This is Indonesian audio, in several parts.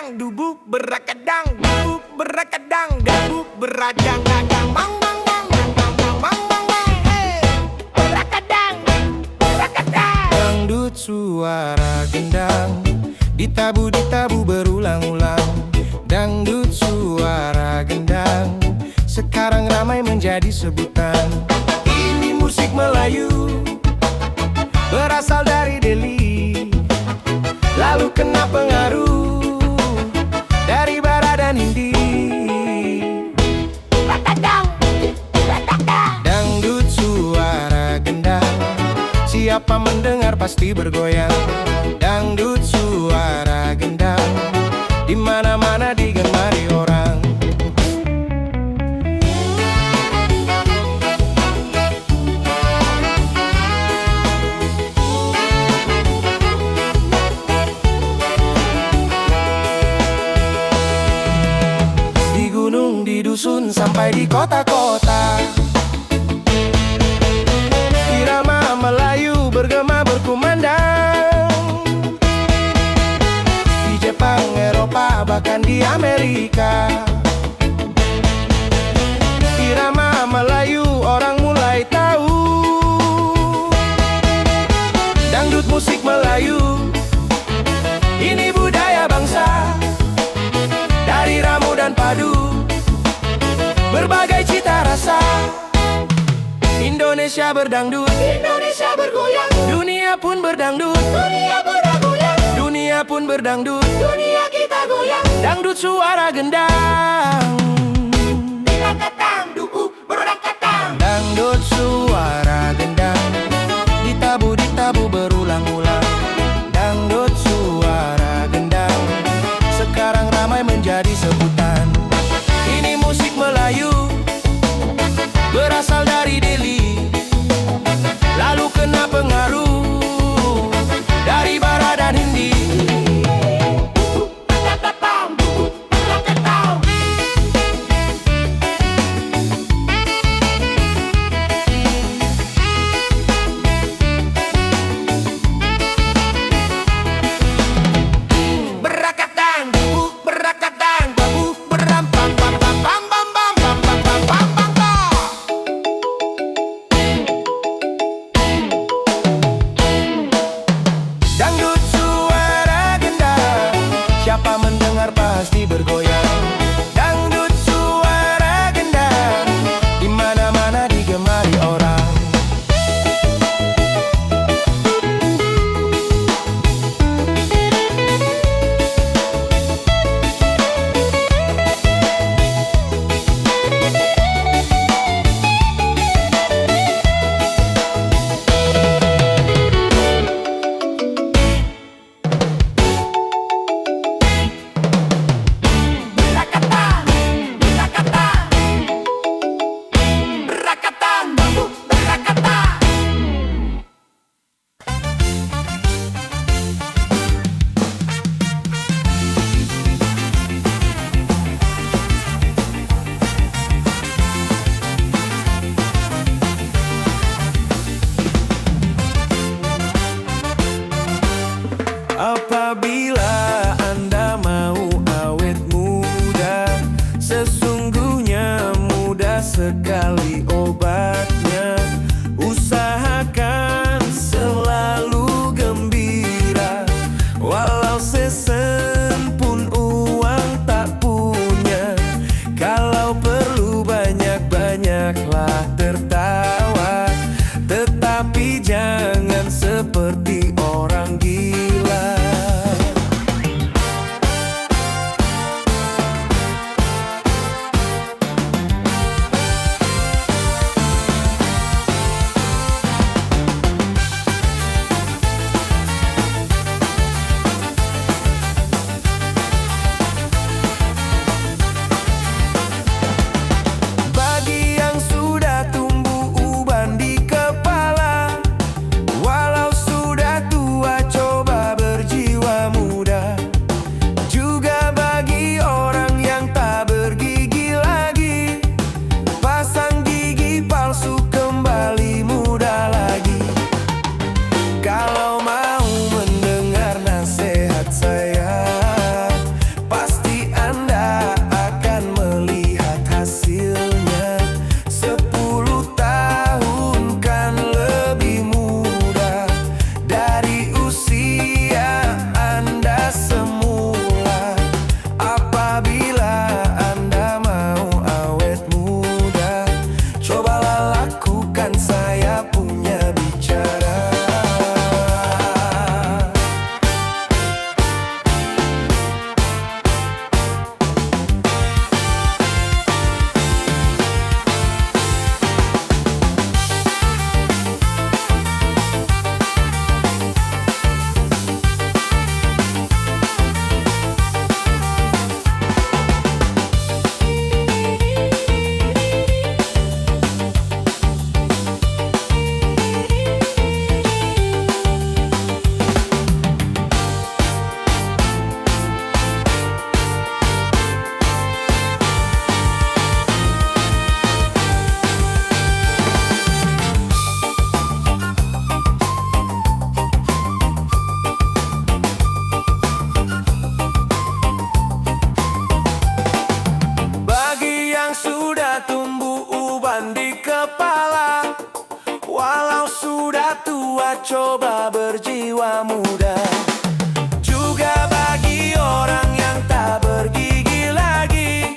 berakadang, dubuk berakadang, dubuk berakadang, dubuk beradang, adang, bang bang bang bang bang bang bang bang bang, hey, berakadang, berakadang. Dangdut suara gendang, ditabu berulang-ulang. Dangdut suara gendang, sekarang ramai menjadi sebutan. Ini musik Melayu, berasal dari Delhi, lalu kena pengaruh dari Barat dan Hindi. Dangdut suara gendang, siapa mendengar pasti bergoyang. Dangdut suara gendang, di mana-mana digemari orang. Di gunung, di dusun, sampai di kota-kota, irama Melayu bergema berkumandang. Di Jepang, Eropa, bahkan di Amerika, irama Melayu orang mulai tahu. Dangdut musik Melayu, ini budaya bangsa, dari ramu dan padu, berbagai cita rasa. Indonesia berdangdut, Indonesia bergoyang, dunia pun berdangdut, dunia bergoyang, dunia pun berdangdut. dunia kita goyang. Dangdut suara gendang, Berakadang, dubuk berakadang. dangdut suara gendang, ditabu berulang-ulang. Dangdut suara gendang, sekarang ramai menjadi sebutan. Ini musik Melayu, berasal dari Delhi, lalu kena pengaruh dari Barat dan Hindi. Berakadang, dubuk berakadang. Berakadang, dubuk berakadang, dubuk beram bam bam bam bam bam bam bam bam bam bam bam bam. Dangdut suara gendang, siapa mendengar pasti bergoyang. Dangdut suara gendang, di mana-mana digemari orang. Berakadang, berakadang, berakadang, dubuk berakadang. Apabila Anda mau awet muda, sesungguhnya mudah sekali obatnya. Usahakan selalu gembira, walau sesen pun uang tak punya. Kalau perlu banyak-banyaklah tertawa, tetapi jangan seperti orang gila. coba berjiwa muda. Juga bagi orang yang tak bergigi lagi,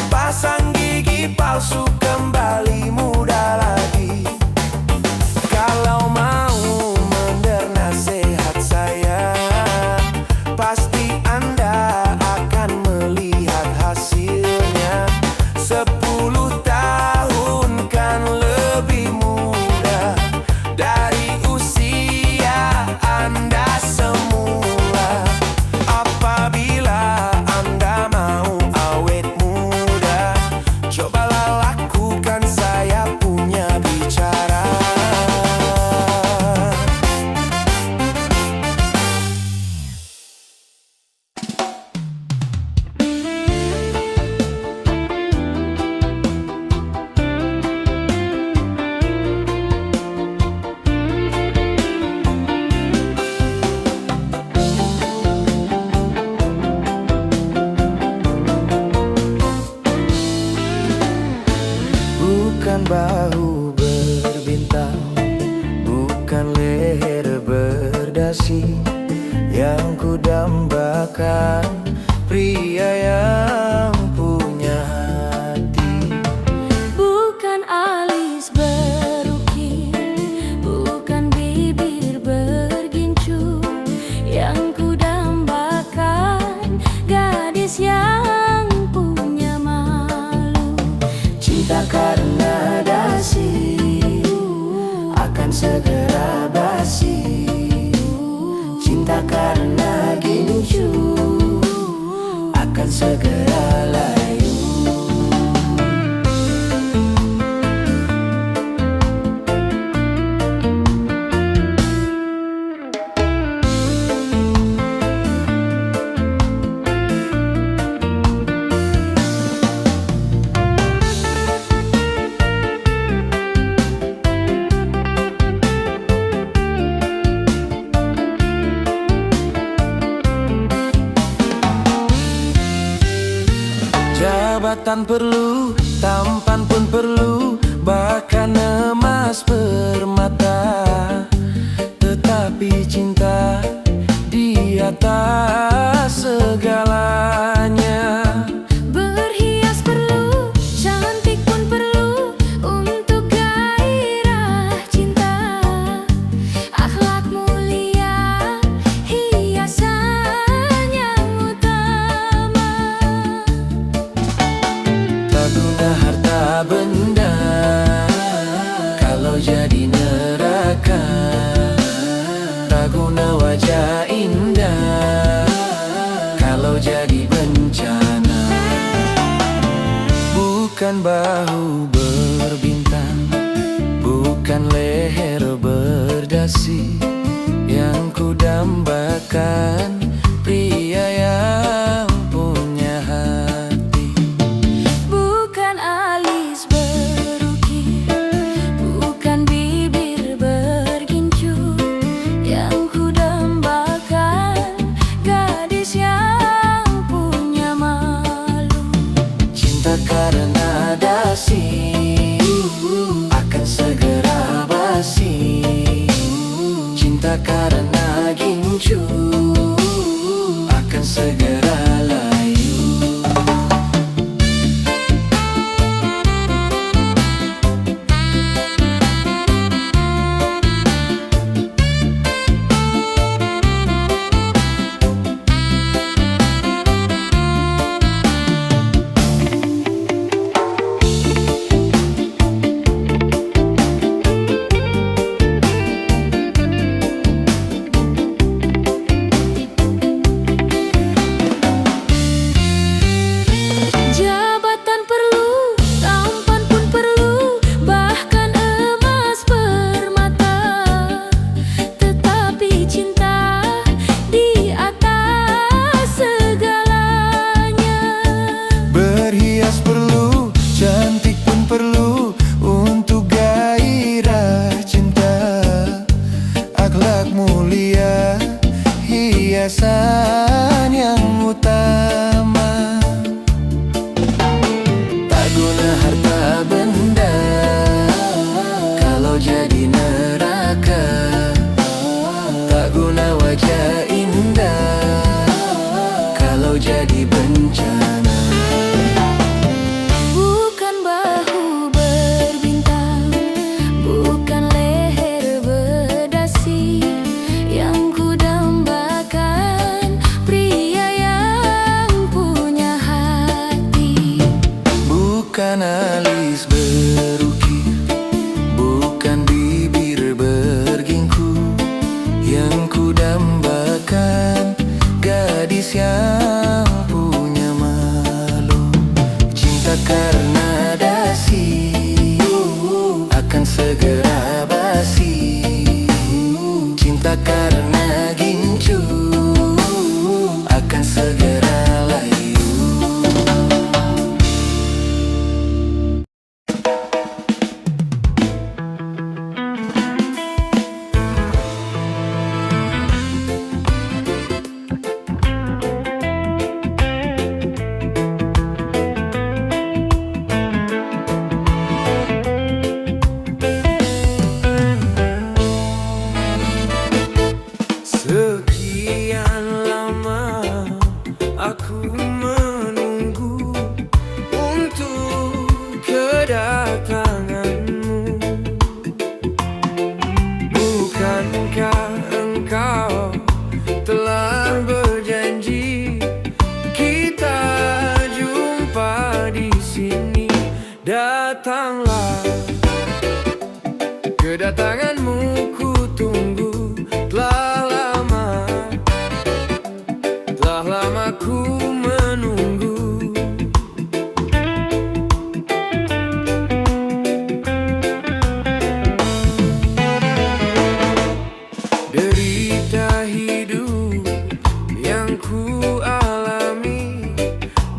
pasang gigi palsu kembali muda lagi. Kalau mau mendengar nasihat saya, pasti Anda akan melihat hasilnya. 10 tahun kan lebih muda dari usia Anda semula. Apabila Anda mau awet muda, cobalah lakukan saya punya bicara. Bukan bahu berbintang, bukan leher berdasi, yang kudambakan pria yang punya hati. Bukan alis berukir, bukan bibir bergincu, yang kudambakan gadis yang punya malu. Cinta karena dasi akan segera basi. Cinta karena gincu akan segera layu. Jabatan perlu, tampan pun perlu, bahkan emas permata. Tetapi cinta di atas segalanya. Berhias perlu, cantik pun perlu, untuk gairah cinta. Akhlak mulia, hiasan yang utama. Tak guna harta benda kalau jadi neraka. Tak guna wajah indah kalau jadi bencana. Bukan bahu berbintang, bukan leher berdasi, yang kudambakan pria yang punya hati. Bukan alis berukir, bukan bibir bergincu, yang kudambakan gadis yang punya malu. Cinta karena dasi akan segera basi. Cinta karena gincu akan segera layu. Jabatan perlu, tampan pun perlu, bahkan emas permata. Tetapi cinta di atas segalanya. Berhias perlu, cantik pun perlu, untuk gairah cinta. Akhlak mulia, hiasan yang utama. Tak guna harta benda kalau jadi neraka. gadis yang punya malu. Cinta karena dasi akan segera basi. Cinta karena gincu akan segera layu. Sekian lama aku menunggu untuk kedatanganmu. Bukankah engkau telah berjanji kita jumpa di sini? Datanglah, kedatanganmu ku tunggu. Telah lama ku menunggu. Derita hidup yang ku alami,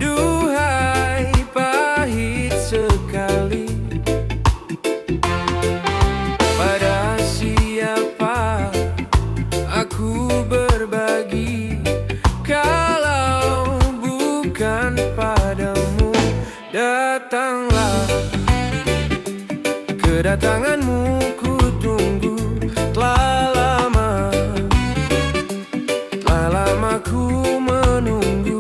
duhai pahit sekali. Pada siapa aku berbagi kalau bukan padamu? Datanglah, kedatanganmu ku tunggu. Telah lama ku menunggu.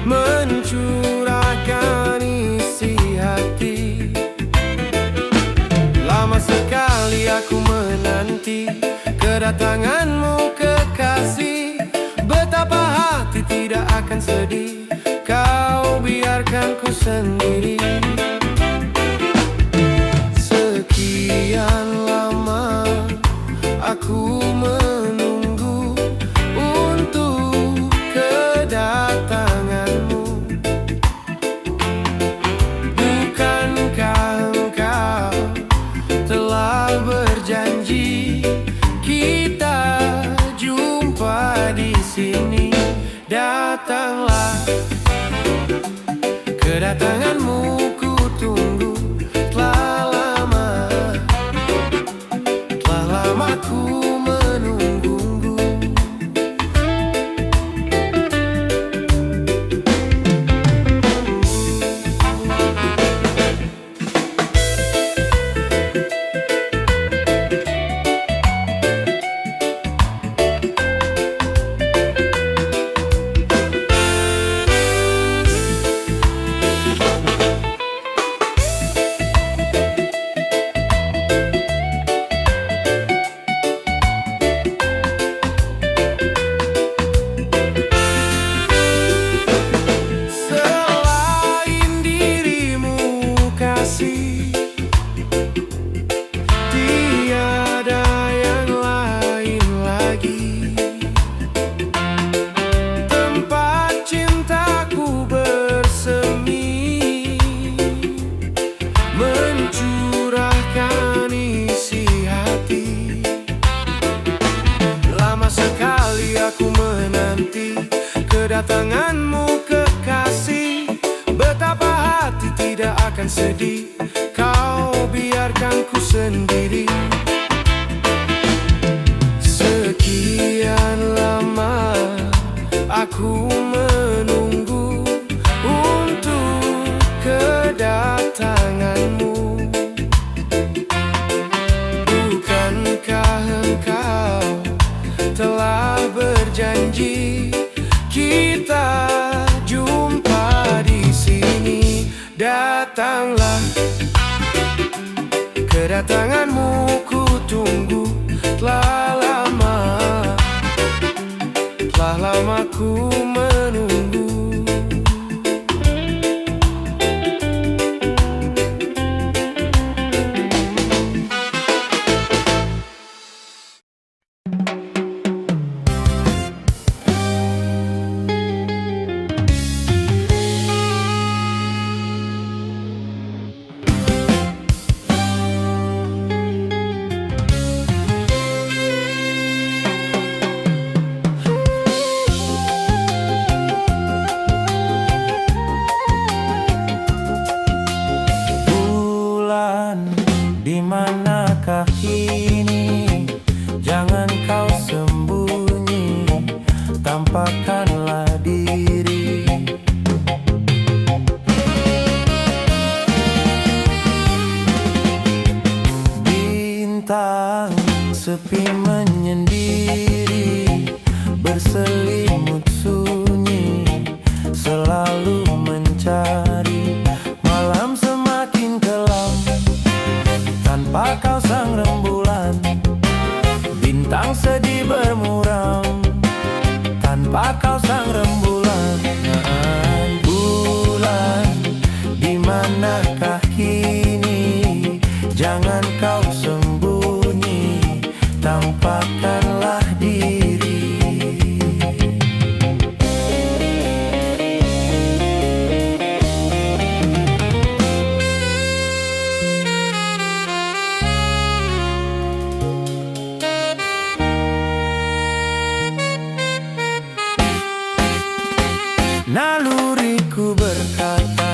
Mencurahkan isi hati. Lama sekali aku menanti kedatanganmu kekasih. Betapa hati tidak akan sedih kau biarkan ku sendiri. Sekian lama aku menunggu untuk kedatanganmu. Bukankah engkau telah berjanji kita jumpa di sini? Datanglah, kedatanganmu ku tunggu. Telah lama ku menunggu. kedatanganmu kekasih. Betapa hati tidak akan sedih kau biarkan ku sendiri. Sekian lama Aku menunggu untuk kedatanganmu. Bukankah engkau telah berjanji kita jumpa di sini? Datanglah, kedatanganmu ku tunggu. Telah lama ku menunggu. Di manakah kini? Jangan kau sembunyi, tampakkanlah diri. Bintang sepi menyendiri, berselimut sunyi, selalu mencari. Malam semakin kelam tanpa kau sang rembulan, bintang sedih bermuram tanpa kau sang rembulan. Bulan, di manakah kini? Jangan kau sembunyi, tampakkanlah diri. Naluriku berkata,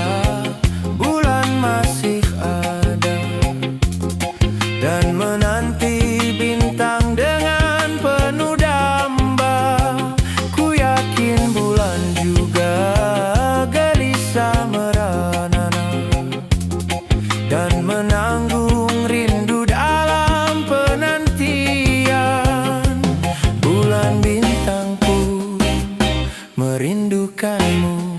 bulan masih ada, dan menanti bintang dengan penuh damba. Ku yakin bulan juga gelisah merana, dan menanggung rindu dalam penantian. Bulan bintangku merindukanmu.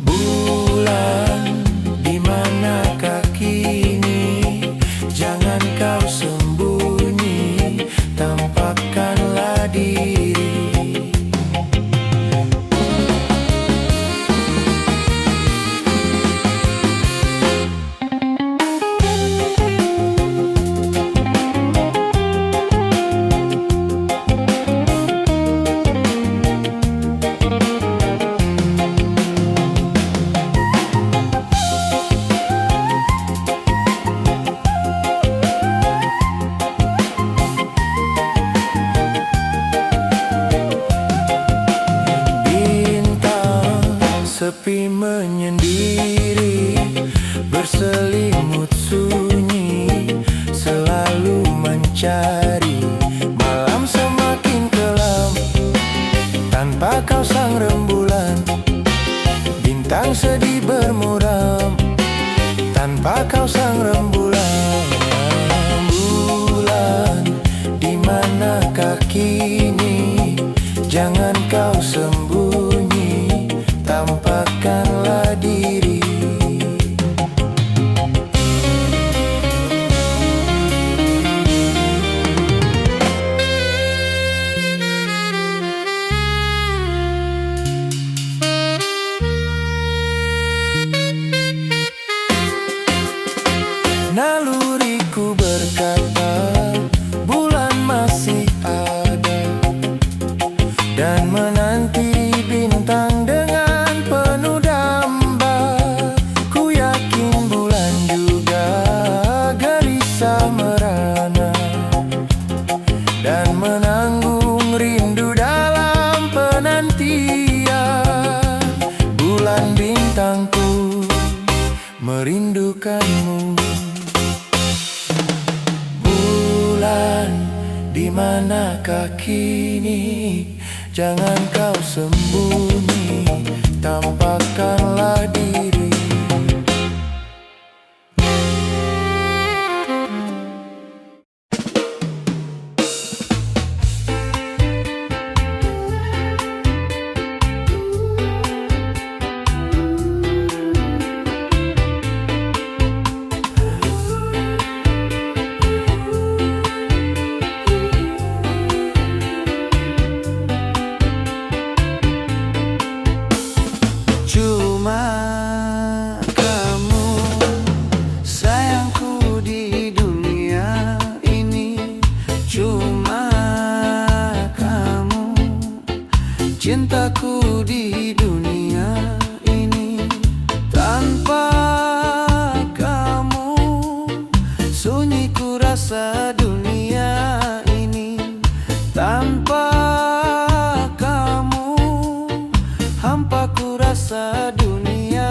Bulan, di manakah kini? Jangan kau sembunyi, tampakkanlah diri. Sepi menyendiri, berselimut sunyi, selalu mencari. Malam semakin kelam tanpa kau sang rembulan, bintang sedih bermuram tanpa kau sang rembulan. Bulan, di manakah kini? Jangan kau sembunyi, tampakkanlah diri. Naluriku berkata, bulan masih ada, dan menanti bintang dengan penuh damba. kini, jangan kau sembunyi, tampakkanlah diri. Cuma kamu sayangku di dunia ini, cuma kamu cintaku di dunia ini. Tanpa kamu sunyi ku rasa dunia ini. Tanpa kamu hampa ku rasa dunia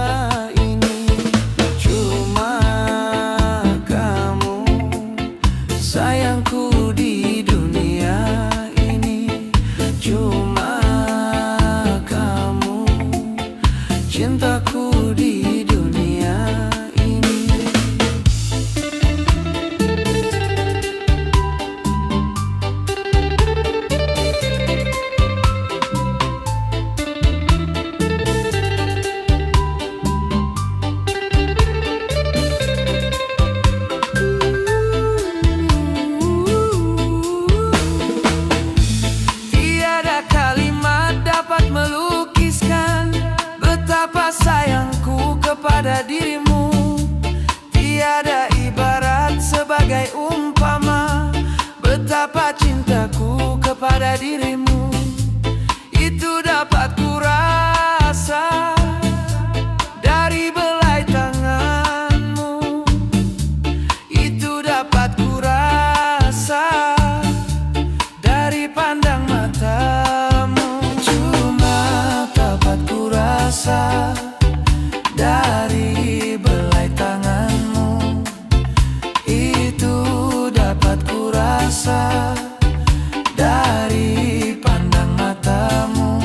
ini. Cuma kamu sayangku di dunia ini. Cuma kamu cintaku di dunia ini. Tiada kalimat dapat melukiskan betapa sayangku kepada dirimu. Tiada ibarat sebagai umpama betapa cintaku kepada dirimu. Itu dapat ku rasa dari belai tanganmu. Itu dapat ku rasa dari pandang matamu. Cuma dapat ku rasa dari belai tanganmu. Itu dapat ku rasa dari pandang matamu.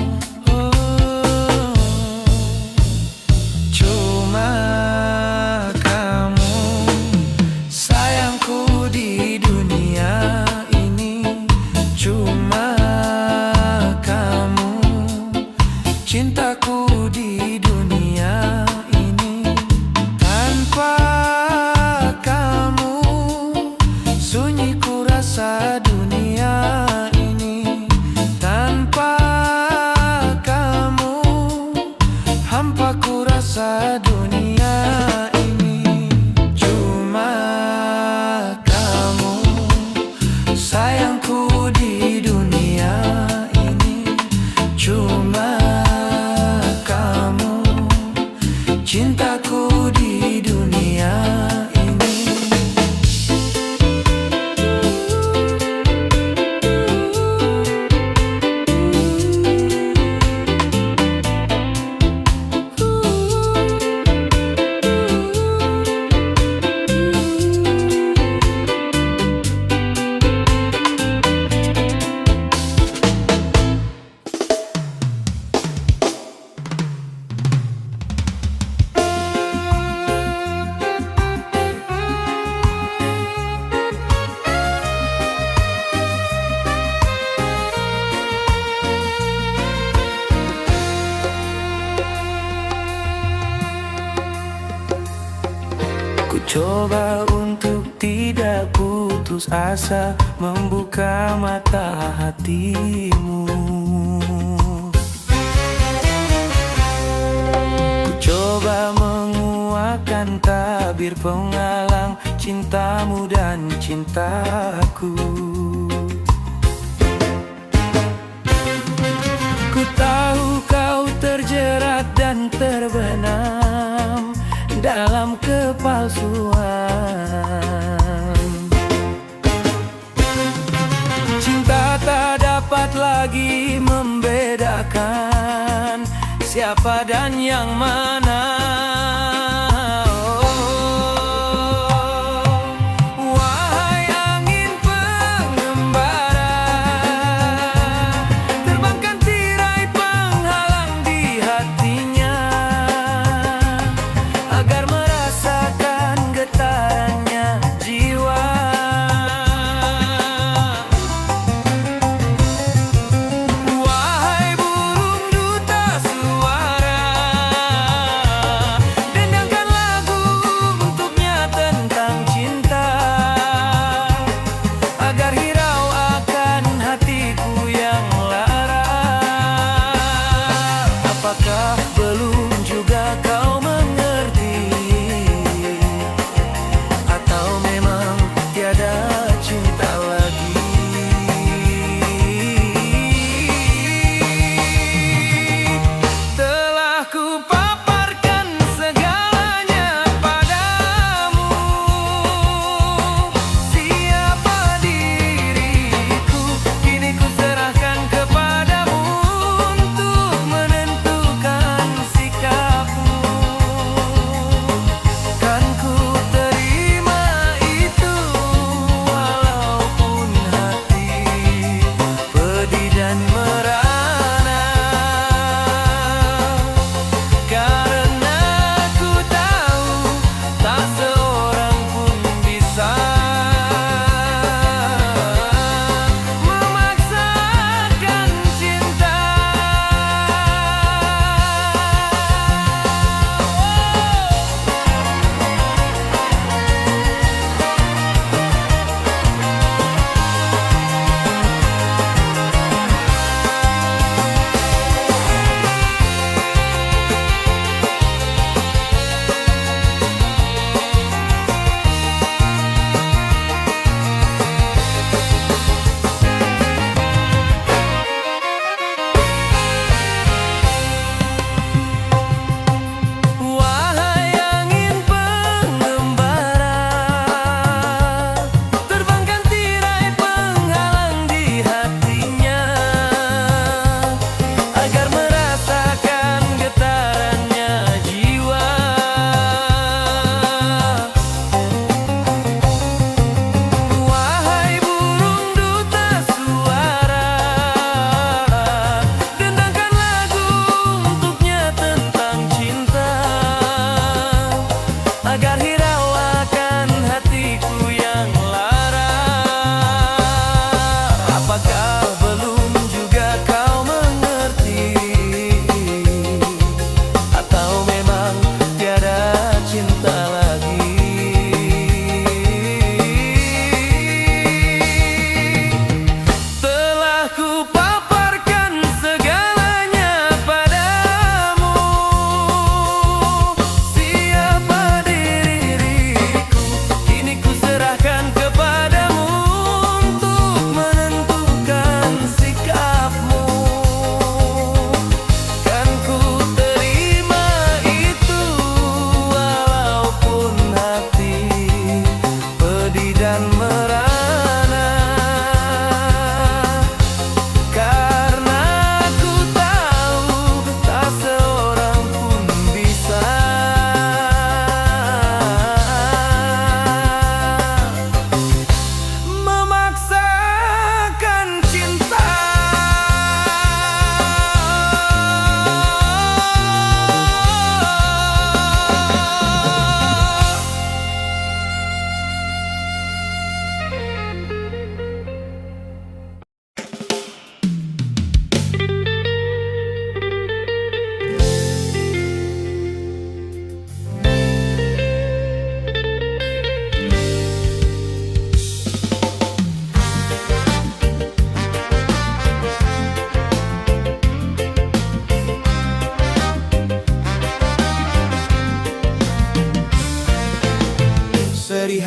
Oh, cuma kamu sayangku di dunia ini. Cuma kamu cintaku di dunia ini. Tanpa kamu sunyi ku rasa dunia ini. Tanpa kamu hampa ku rasa dunia ini. Cuma kamu sayangku di dunia ini. Cuma kamu cintaku di dunia ini. Ku coba untuk tidak putus asa, membuka mata hatimu. Ku coba menguatkan tabir penghalang cintamu dan cintaku. Ku tahu kau terjerat dan terbenam dalam kepalsuan. Cinta tak dapat lagi membedakan siapa dan yang mana. Wahai angin pengembara,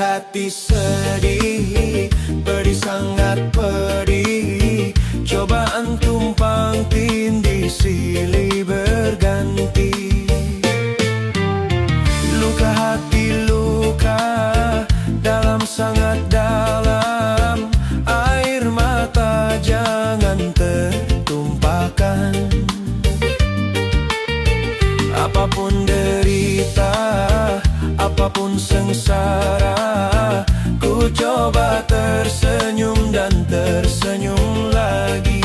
hati sedih, pedih sangat pedih. Cobaan tumpang tindih silih berganti. Luka hati luka dalam sangat dalam. Air mata jangan tertumpahkan. Apapun derita, apapun sengsara, ku coba tersenyum dan tersenyum lagi.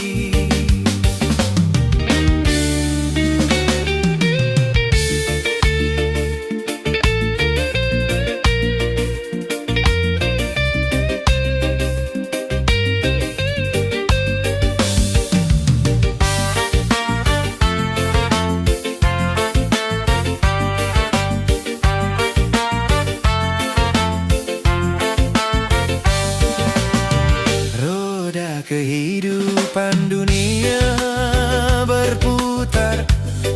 Kehidupan dunia berputar,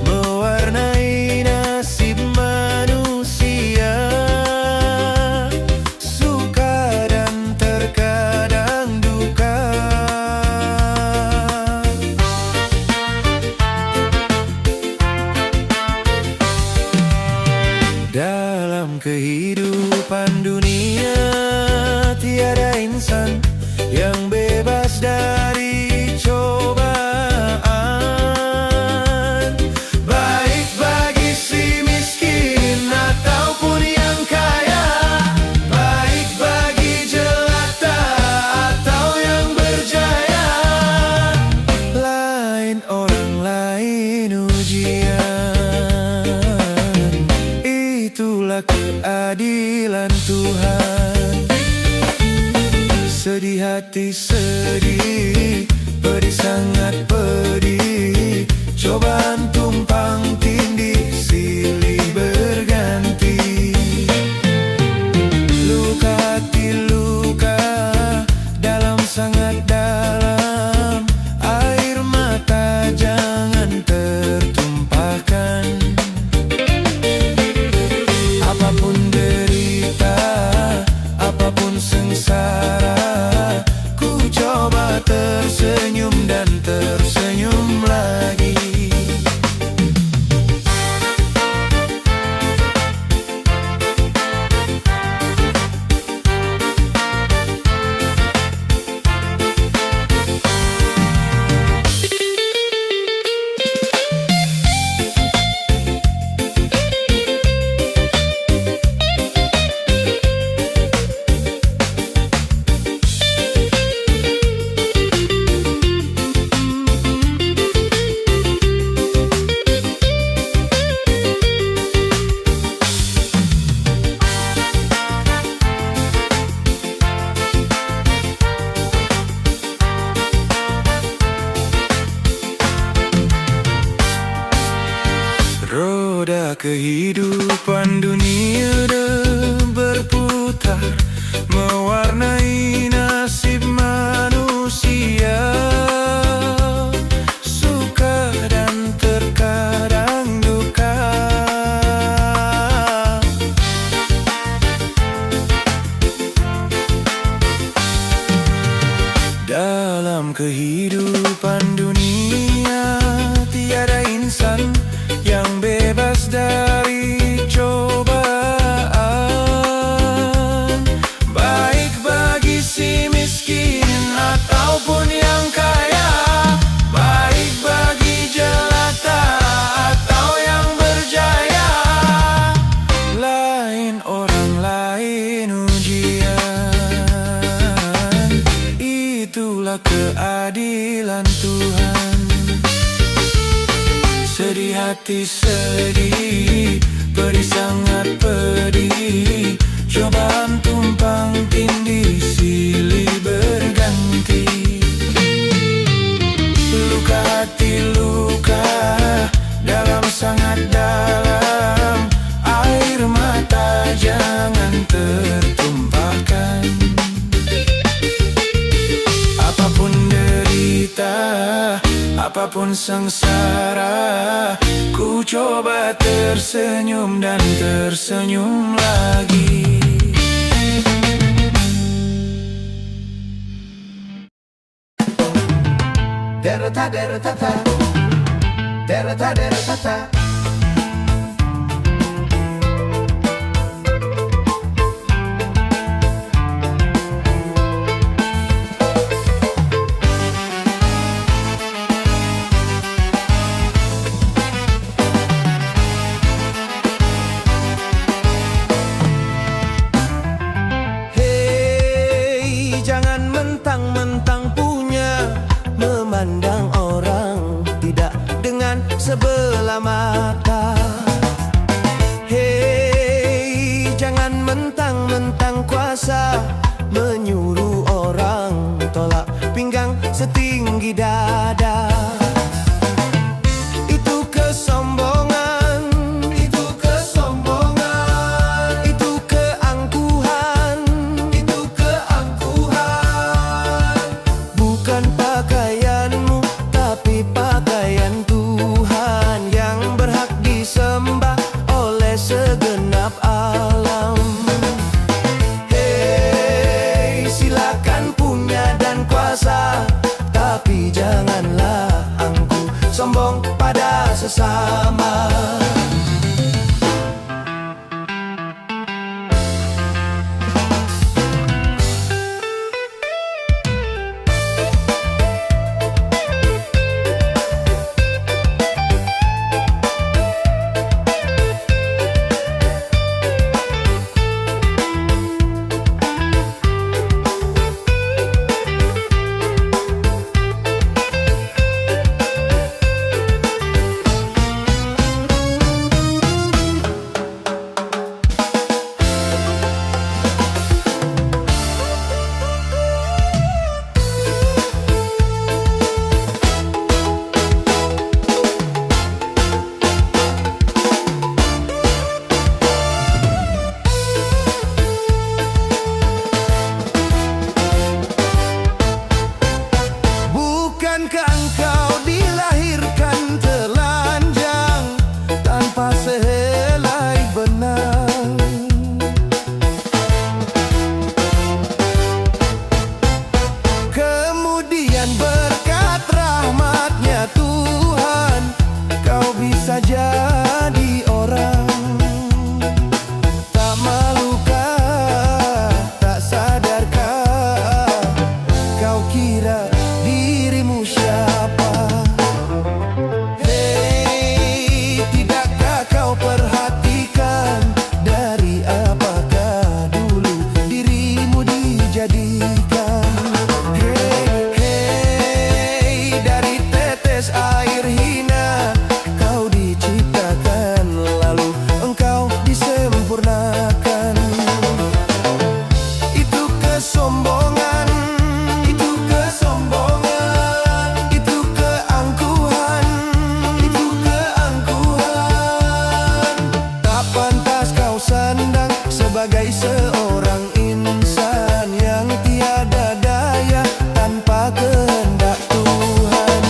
mewarnai nasib manusia. Suka dan terkadang duka. Dalam kehidupan dunia tiada insan yang bebas dari cobaan. Baik bagi si miskin ataupun yang kaya, baik bagi jelata atau yang berjaya. Lain orang lain ujian, itulah keadilan Tuhan. Sedih hati sedih, pedih sangat pedih. Cobaan tumpang tindih silih berganti. Luka hati luka dalam sangat dalam. Air mata jangan tertumpahkan. Apapun derita, apapun sengsara, tersenyum dan tersenyum lagi. Roda kehidupan dunia berputar, mewarnai nasib manusia. Suka dan terkadang duka. Dalam kehidupan dunia tiada insan yang bebas dari cobaan. Baik bagi si miskin ataupun yang kaya, baik bagi jelata atau yang berjaya. Lain orang lain ujian, itulah keadilan Tuhan. Sedih hati sedih, pedih sangat pedih. Cobaan tumpang tindih silih berganti. Luka hati luka dalam sangat dalam. Air mata jangan tertumpahkan. Apapun derita, apapun sengsara, ku coba tersenyum dan tersenyum lagi. Dereta deretata, dereta deretata. Hei, jangan mentang-mentang punya, memandang orang tidak dengan sebelah mata. Hei, jangan mentang-mentang kuasa, menyuruh orang tolak pinggang setinggi dada. Itu kesombongan, itu kesombongan, itu keangkuhan, itu keangkuhan. Bukan pakaianmu, tapi pakaian Tuhan yang berhak disembah oleh segenap alam. Hei, silakan punya dan kuasa, tapi janganlah angkuh sombong pada sesama. Bukankah engkau dilahirkan telanjang tanpa sehelai benang? Kemudian berkat rahmatnya Tuhan, kau bisa jadi orang. Tak malukah, tak sadarkah, kau kira dirimu siapa? Hei, tidakkah kau perhatikan dari apakah dulu dirimu dijadikan? Hei, hei, dari tetes air hina kau diciptakan, lalu engkau disempurnakan. Itu kesombongan, itu kesombongan, itu keangkuhan, itu keangkuhan. Tak pantas kau sandang sebagai seorang insan yang tiada daya tanpa kehendak Tuhan.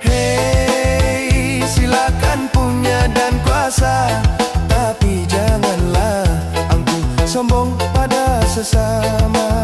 Hei, silakan punya dan kuasa, tapi janganlah angkuh sombong pada sesama.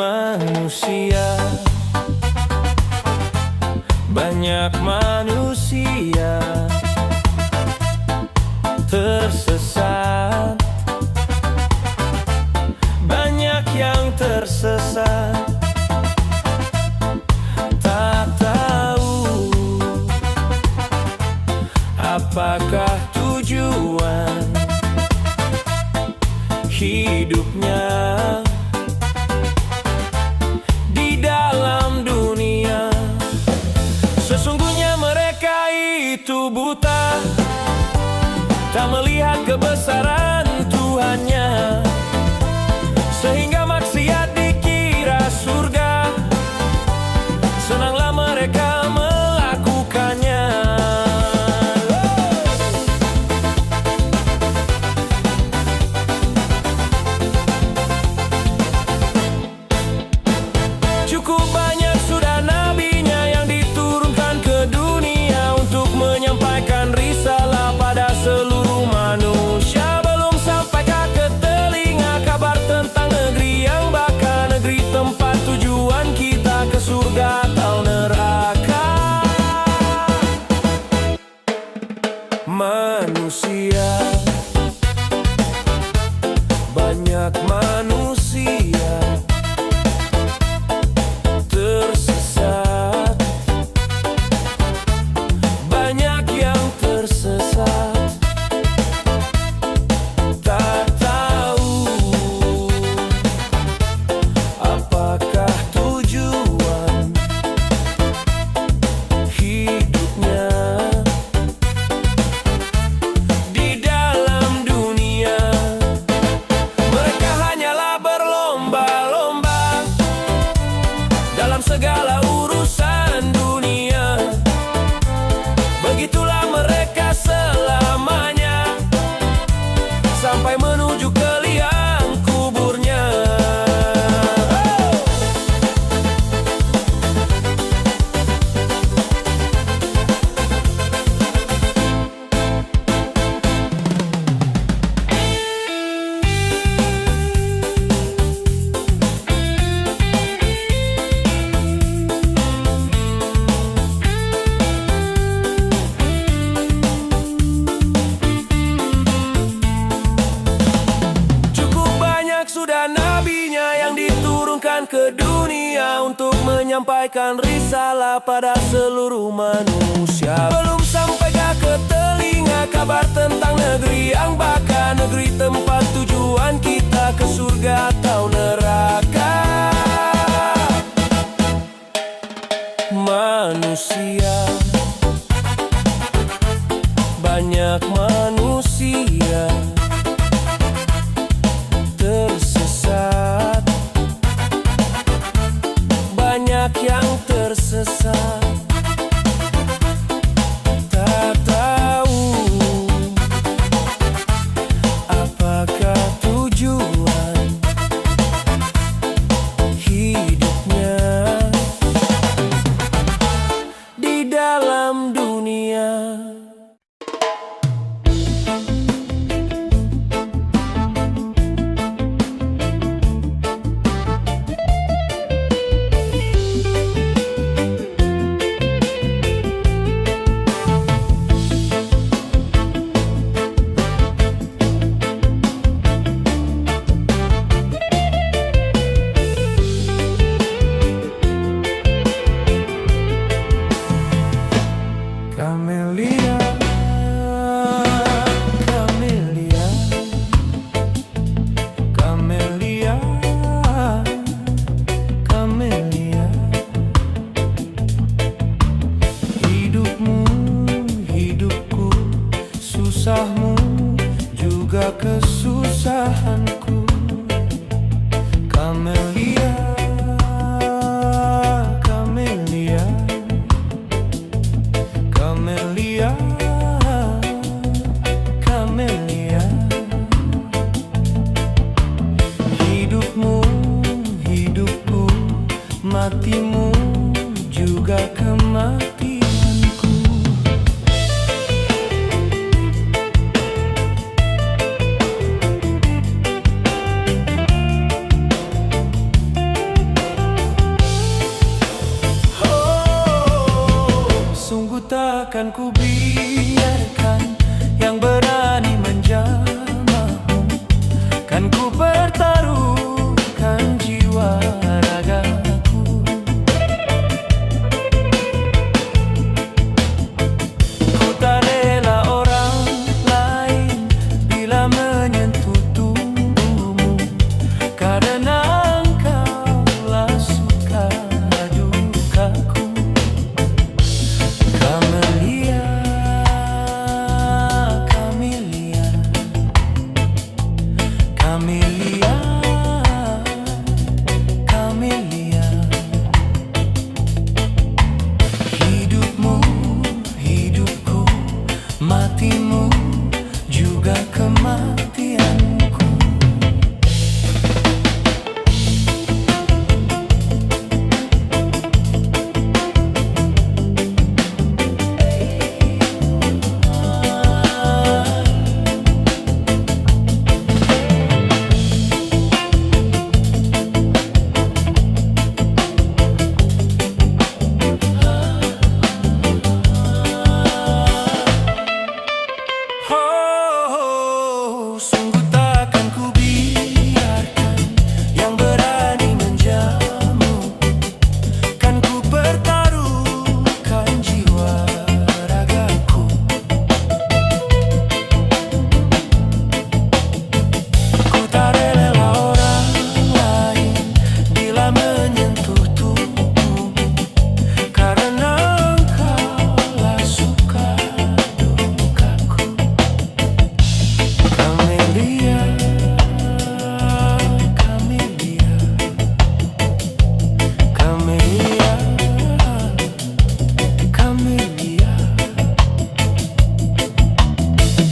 Manusia, banyak manusia tersesat, banyak yang tersesat, tak tahu apakah tujuan hidupnya di dalam dunia. Sesungguhnya mereka itu buta, tak melihat kebesaran Tuhannya, sehingga maksiat dikira surga. Senanglah mereka melakukannya. Cukup banyak sudah nabinya yang diturunkan ke dunia untuk menyampaikan risalah pada seluruh manusia. Belum sampaikah ke telinga kabar tentang negeri yang bakal, negeri tempat tujuan kita ke surga atau neraka? Manusia, banyak manusia tersesat, banyak yang tersesat, tak tahu apakah tujuan hidupnya di dalam dunia. Mereka hanyalah berlomba-lomba dalam segala urusan dunia. Begitulah mereka selamanya, sampai menuju ke liang kuburnya. Cukup banyak sudah nabinya yang diturunkan ke dunia untuk menyampaikan risalah pada seluruh manusia. Belum sampaikah ke telinga kabar tentang negeri yang bakal, negeri tempat tujuan kita ke surga atau neraka? Manusia, banyak manusia tersesat, banyak yang tersesat, tak tahu apakah tujuan hidupnya di dalam dunia. Camelia, Camelia, Camelia, Camelia. Hidupmu, hidupku, susahmu juga kesusahanku. Camelia, Camelia, Camelia, Camelia. Hidupmu, hidupku, matimu juga kematianku. Oh, sungguh takkan ku biarkan yang berani menjamu. Kan ku pertaruhkan jiwa ragaku. Ku tak rela orang lain bila menyentuh tubuhmu, karena engkaulah suka dukaku. Camellia, Camellia, Camellia, Camellia.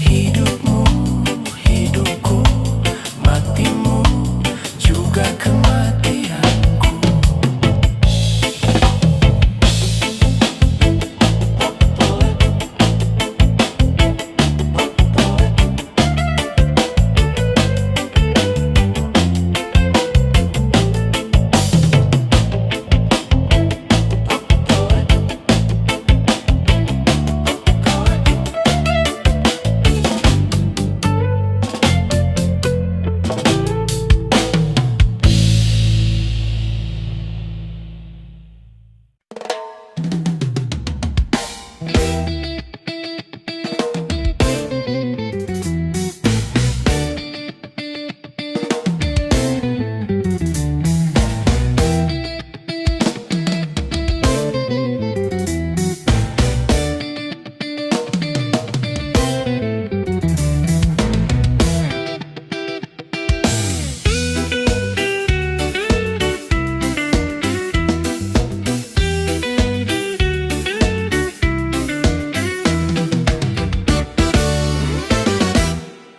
Hidupmu, hidupku, matimu juga kematianku.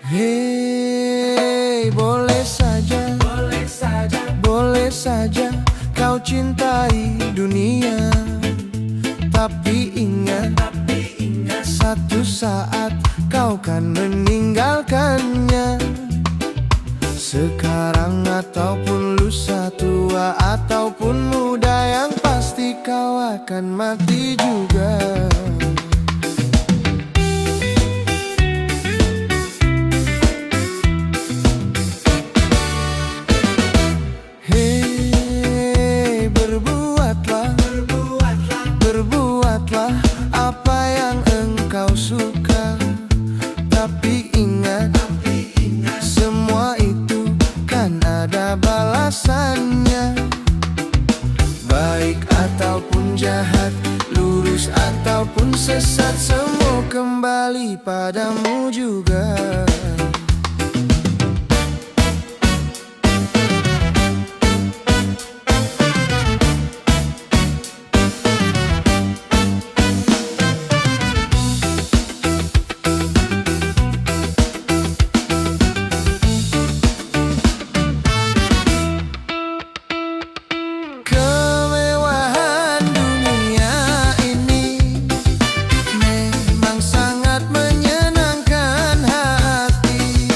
Hei, boleh saja, boleh saja kau cintai dunia. Tapi ingat, satu saat kau kan meninggalkannya. Sekarang ataupun lusa, tua ataupun muda, yang pasti kau akan mati juga. Hei, berbuatlah apa yang engkau suka. Tapi ingat, semua itu kan ada balasannya. Baik ataupun jahat, lurus ataupun sesat, semua kembali padamu juga. Kemewahan dunia ini memang sangat menyenangkan hati.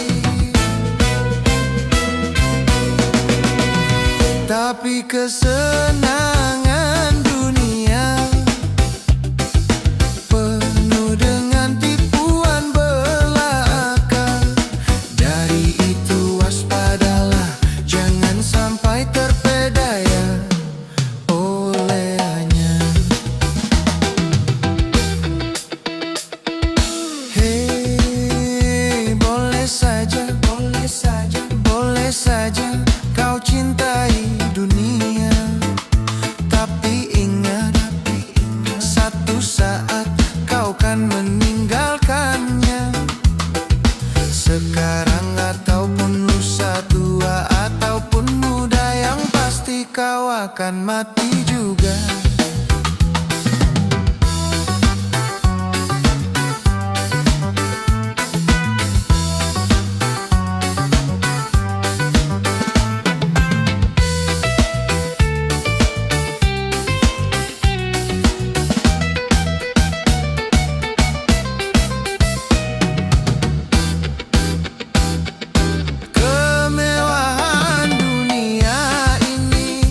Tapi kesenangan dunia penuh dengan tipuan belaka. Dari itu waspadalah, jangan sampai terpedaya olehnya. Hei, boleh saja kau cintai dunia. Tapi ingat, satu saat kau kan meninggalkannya. Sekarang ataupun lusa, tua ataupun muda, yang pasti kau akan mati juga. Kemewahan dunia ini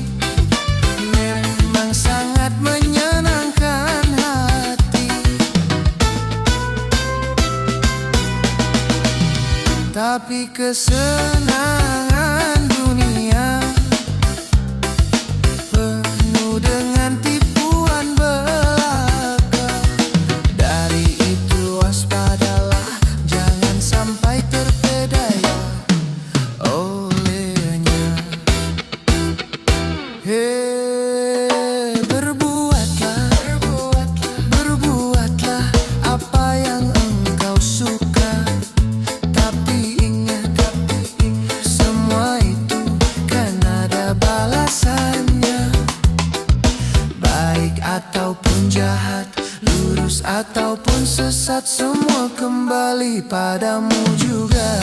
Tapi kesenangan dunia penuh dengan tipuan belaka. Dari itu waspadalah, jangan sampai terpedaya olehnya. Hei, berbuatlah apa yang engkau suka. Tapi ingat, semua itu kan ada balasannya. Baik ataupun jahat, lurus ataupun sesat, semua kembali padamu juga.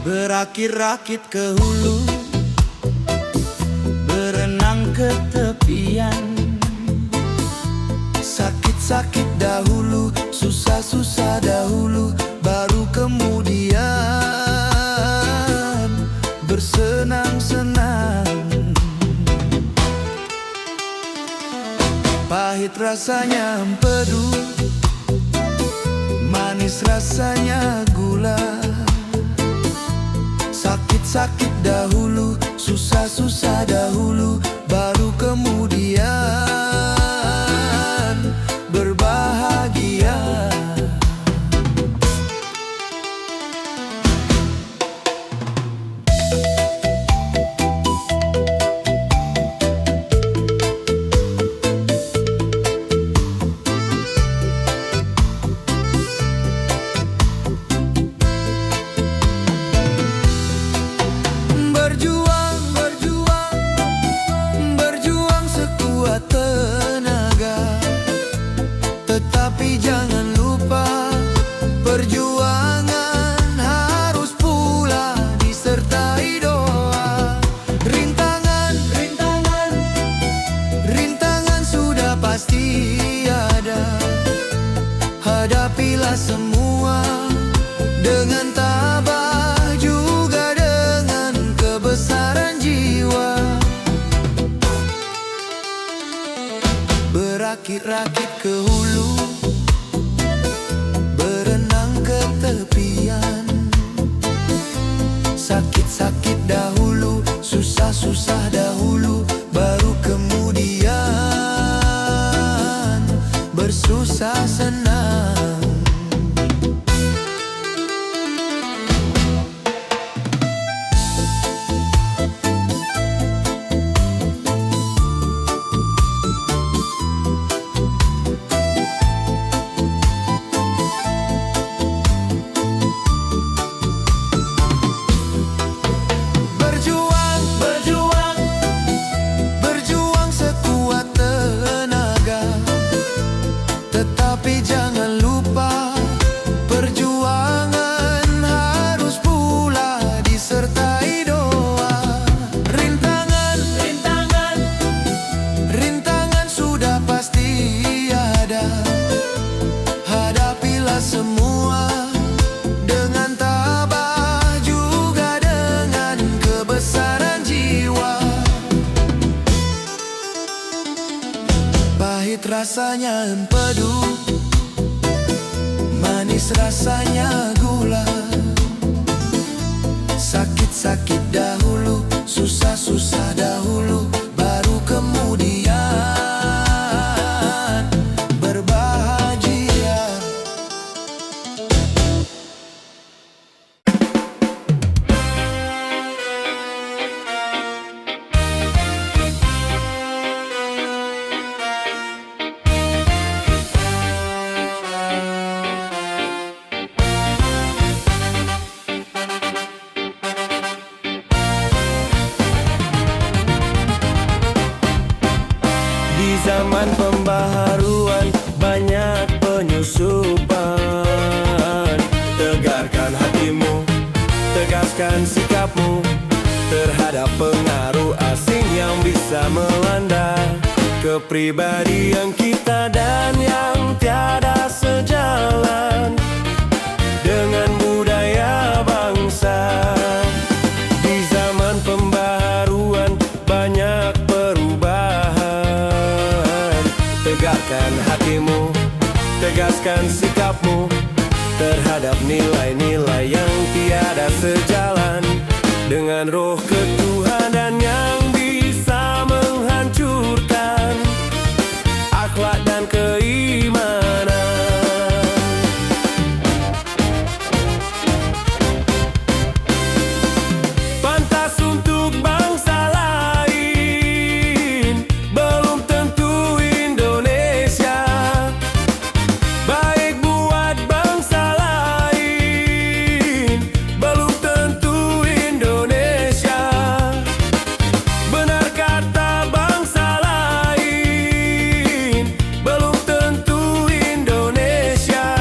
Berakit-rakit ke hulu, berenang ke tepian. Sakit-sakit dahulu, susah-susah dahulu, baru kemudian bersenang-senang. Pahit rasanya empedu, manis rasanya gula. Sakit-sakit dahulu, susah-susah dahulu, baru kemudian berbahagia. Berjuang sekuat tenaga. Tetapi jangan lupa, perjuangan harus pula disertai doa. Rintangan sudah pasti ada. Hadapilah semua dengan tabah, juga dengan kebesaran jiwa. Berakit-rakit ke hulu, berenang ke tepian. Sakit-sakit dahulu, susah-susah dahulu, baru kemudian bersusah senang. Berjuang sekuat tenaga. Tetapi jangan lupa, perjuangan harus pula disertai doa. Rintangan sudah pasti ada. Hadapilah semua dengan tabah, juga dengan kebesaran jiwa. Pahit rasanya empedu, manis rasanya gula. Sakit-sakit dahulu, susah-susah dahulu, baru kemudian berbahagia. zaman pembaharuan banyak penyusupan. Tegarkan hatimu, tegaskan sikapmu terhadap pengaruh asing yang bisa melanda kepribadian kita dan yang tiada sejalan dengan budaya bangsa. Di zaman pembaharuan banyak perubahan. Tegarkan hatimu, tegaskan sikapmu terhadap nilai-nilai yang tiada sejalan dengan roh ketuhanan yang bisa menghancurkan akhlak dan keimanan. Pantas untuk bangsa lain, belum tentu Indonesia. Baik buat bangsa lain, belum tentu Indonesia. Benar kata bangsa lain, belum tentu Indonesia.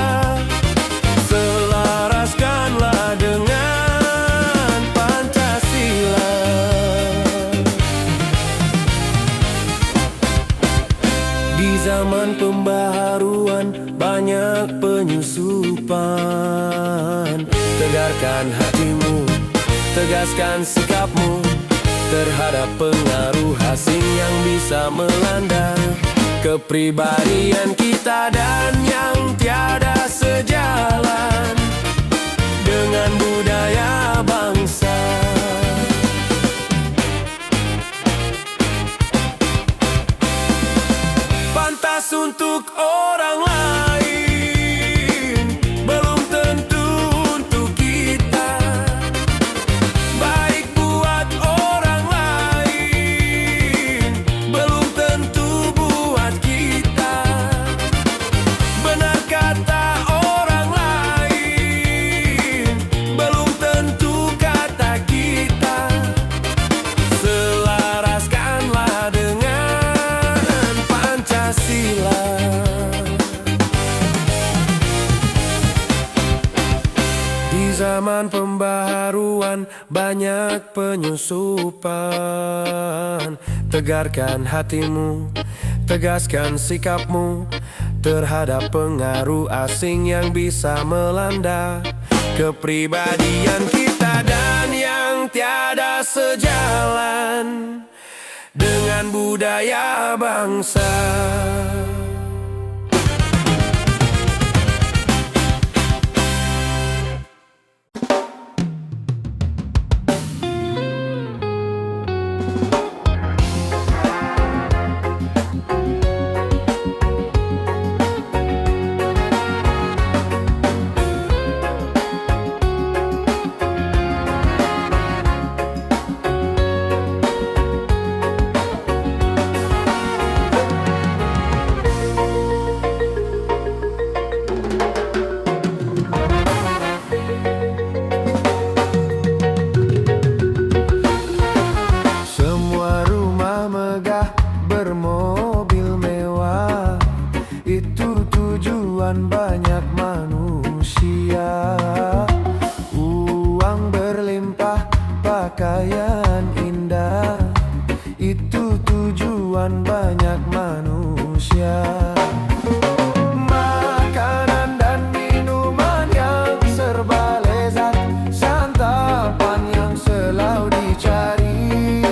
Selaraskanlah dengan Pancasila. Di zaman pembaharuan banyak penyusupan. Tegarkan hatimu, tegaskan sikapmu terhadap pengaruh asing yang bisa melanda kepribadian kita dan yang tiada sejalan dengan budaya bangsa. Pantas untuk orang lain, belum tentu untuk kita. Baik buat orang lain, belum tentu buat kita. Benar kata orang lain, belum tentu kata kita. Selaraskanlah dengan Pancasila. Di zaman pembaharuan banyak penyusupan. Tegarkan hatimu, tegaskan sikapmu terhadap pengaruh asing yang bisa melanda kepribadian kita dan yang tiada sejalan dengan budaya bangsa. Semua rumah megah bermobil mewah, itu tujuan banyak manusia. Uang berlimpah, pakaian indah, itu tujuan banyak manusia. Makanan dan minuman yang serba lezat, santapan yang selalu dicari,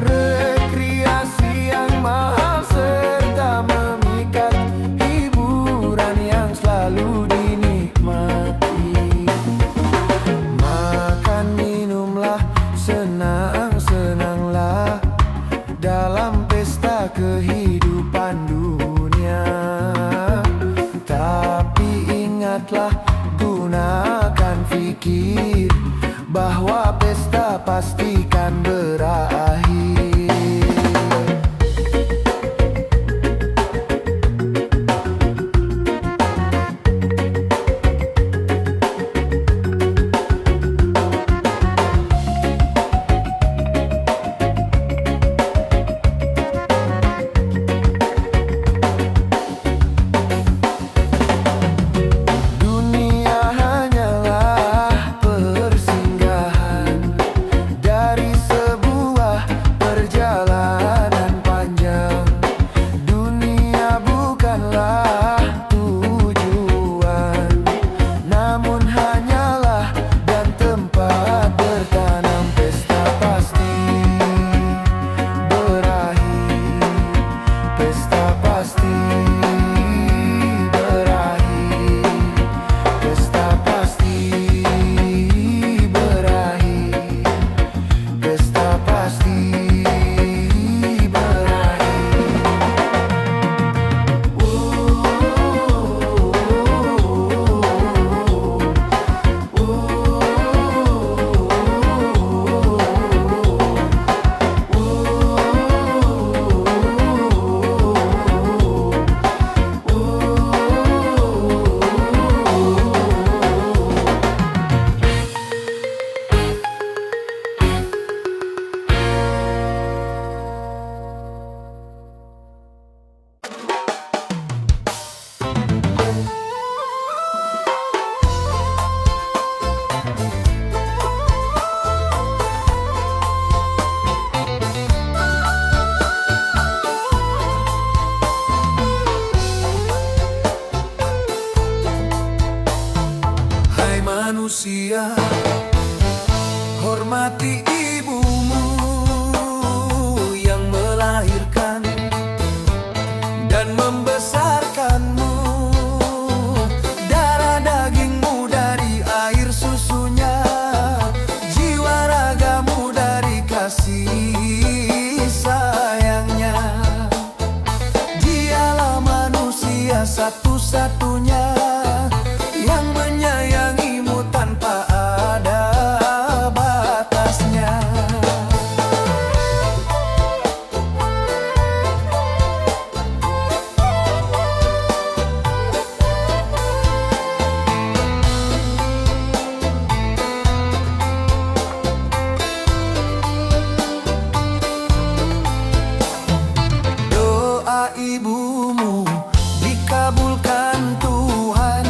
rekreasi yang mahal serta memikat, hiburan yang selalu dinikmati. Makan minumlah, senang-senanglah dalam pesta kehidupan dunia. Tapi ingatlah, gunakan fikir bahwa pesta pastikan berakhir. doa ibumu dikabulkan Tuhan,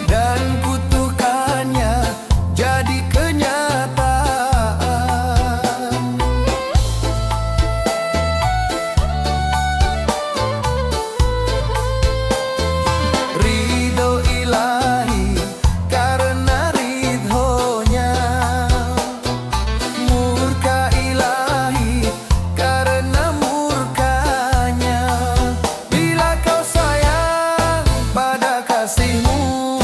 dan kutukannya jadi kenyataan. Ridho ilahi karena ridhonya, murka ilahi karena murkanya. Bila kau sayang pada kasihmu,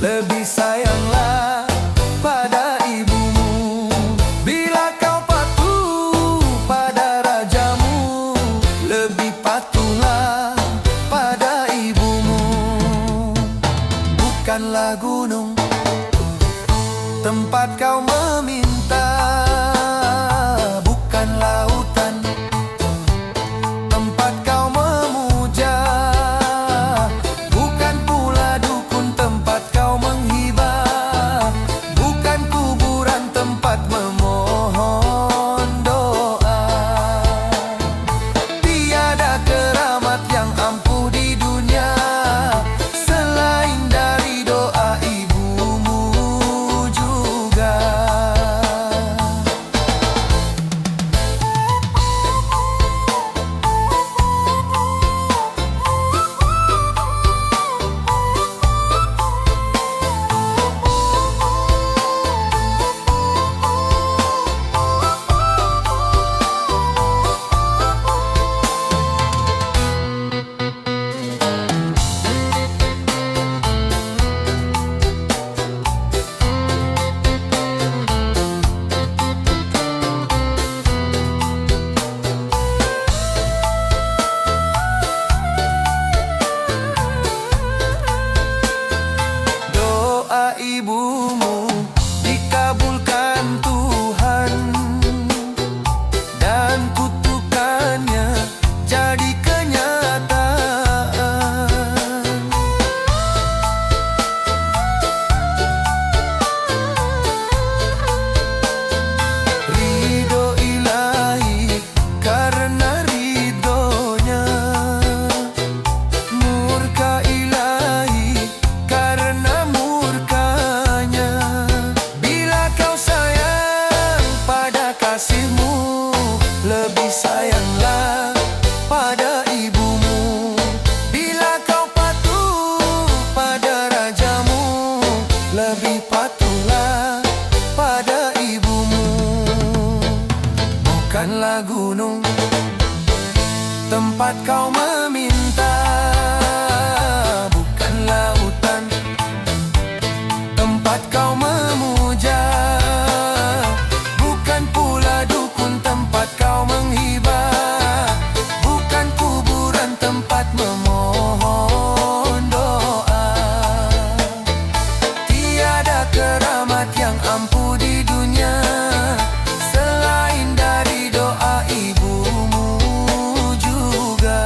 lebih sayanglah pada ibumu. Bila kau patuh pada rajamu, lebih patuhlah pada ibumu. Bukanlah gunung tempat kau meminta, bukan lautan tempat kau memuja, bukan pula dukun tempat kau menghibah, bukan kuburan tempat memohon doa. Tiada keramat yang ampuh di dunia selain dari doa ibumu juga. Doa ibumu dikabulkan Tuhan, dan kutukannya jadi kenyataan. Ridho ilahi karena ridhonya, murka ilahi karena murkanya. Bila kau sayang pada kasihmu, lebih sayanglah pada ibumu. Bila kau patuh pada rajamu, lebih patuhlah pada ibumu. Bukanlah gunung tempat kau meminta, bukan lautan tempat kau memuja, bukan pula dukun tempat kau menghibah, bukan kuburan tempat memohon doa. Tiada keramat yang ampuh di dunia selain dari doa ibumu juga.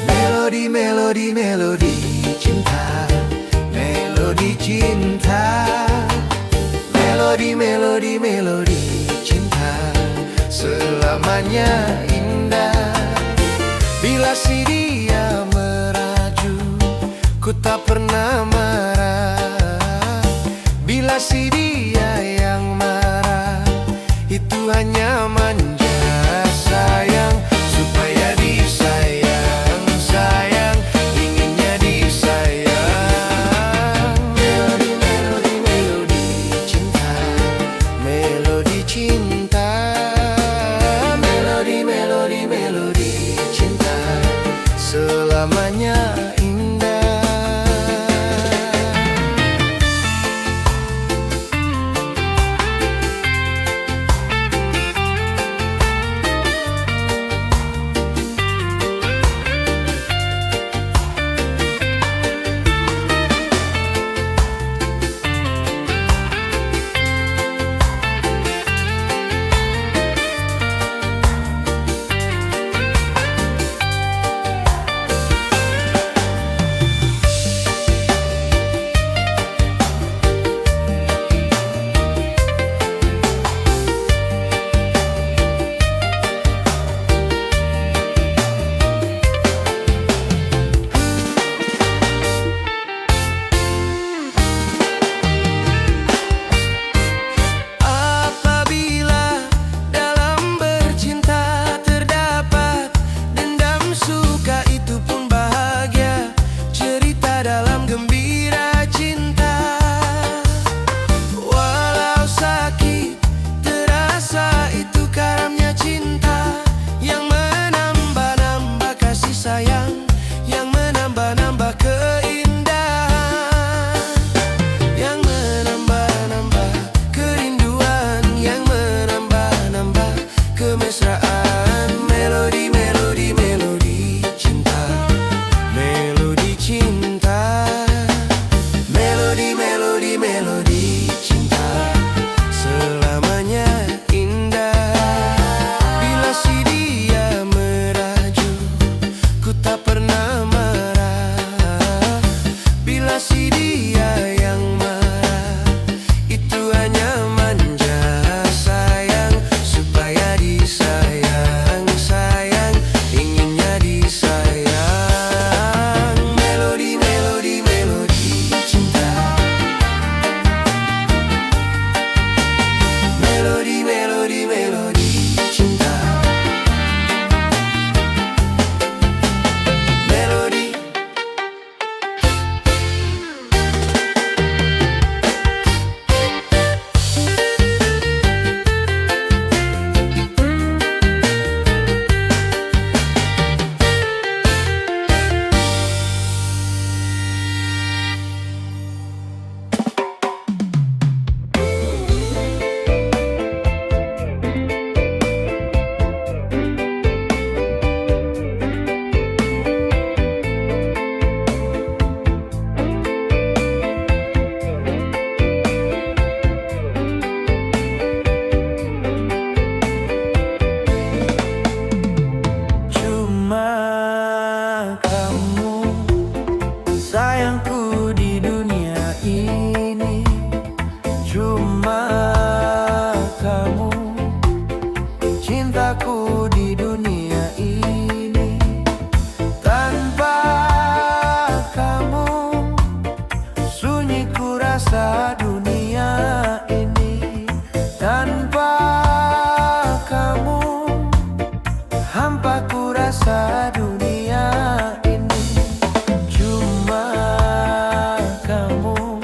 Melodi, melodi, melodi cinta, melodi cinta, melodi, melodi, melodi cinta, selamanya indah. Bila si dia meraju, ku tak pernah marah. Bila si dia yang marah, itu hanya manja. Sayang supaya disayang, sayang inginnya disayang. Melodi, melodi, melodi cinta, melodi cinta, melodi, melodi, melodi cinta, selamanya indah. masih dia yang marah. Itu hanya manja sayang, supaya disayang, sayang, inginnya disayang. Melodi, melodi, melodi cinta. Melodi, melodi, melodi cinta. Melodi. Cuma kamu sayangku di dunia ini. Cuma kamu cintaku di dunia ini. Tanpa kamu sunyi ku rasa dunia ini. Tanpa kamu hampa ku rasa dunia ini. Cuma kamu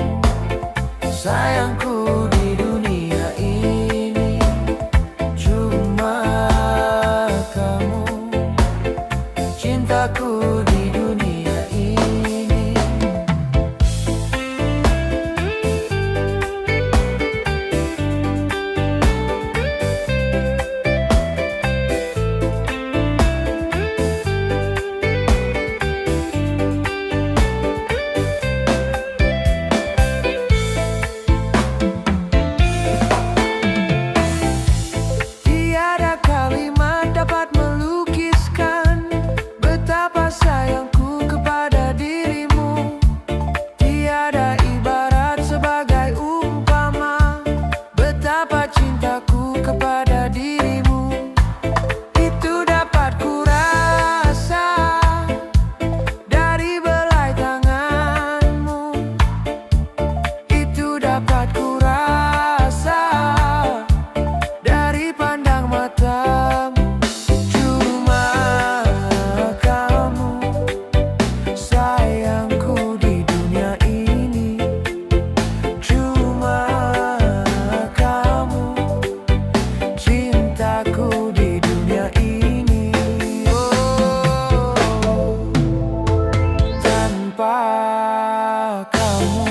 sayangku di dunia ini. Cuma kamu cintaku di dunia ini. Tiada kalimat dapat melukiskan betapa sayangku kepada dirimu. Tiada ibarat sebagai umpama betapa cintaku kepada dirimu. Itu dapat ku rasa dari belai tanganmu. Itu dapat ku rasa dari pandang matamu. Cuma kamu sayangku di dunia ini. Cuma kamu cintaku di dunia ini. Oh, tanpa kamu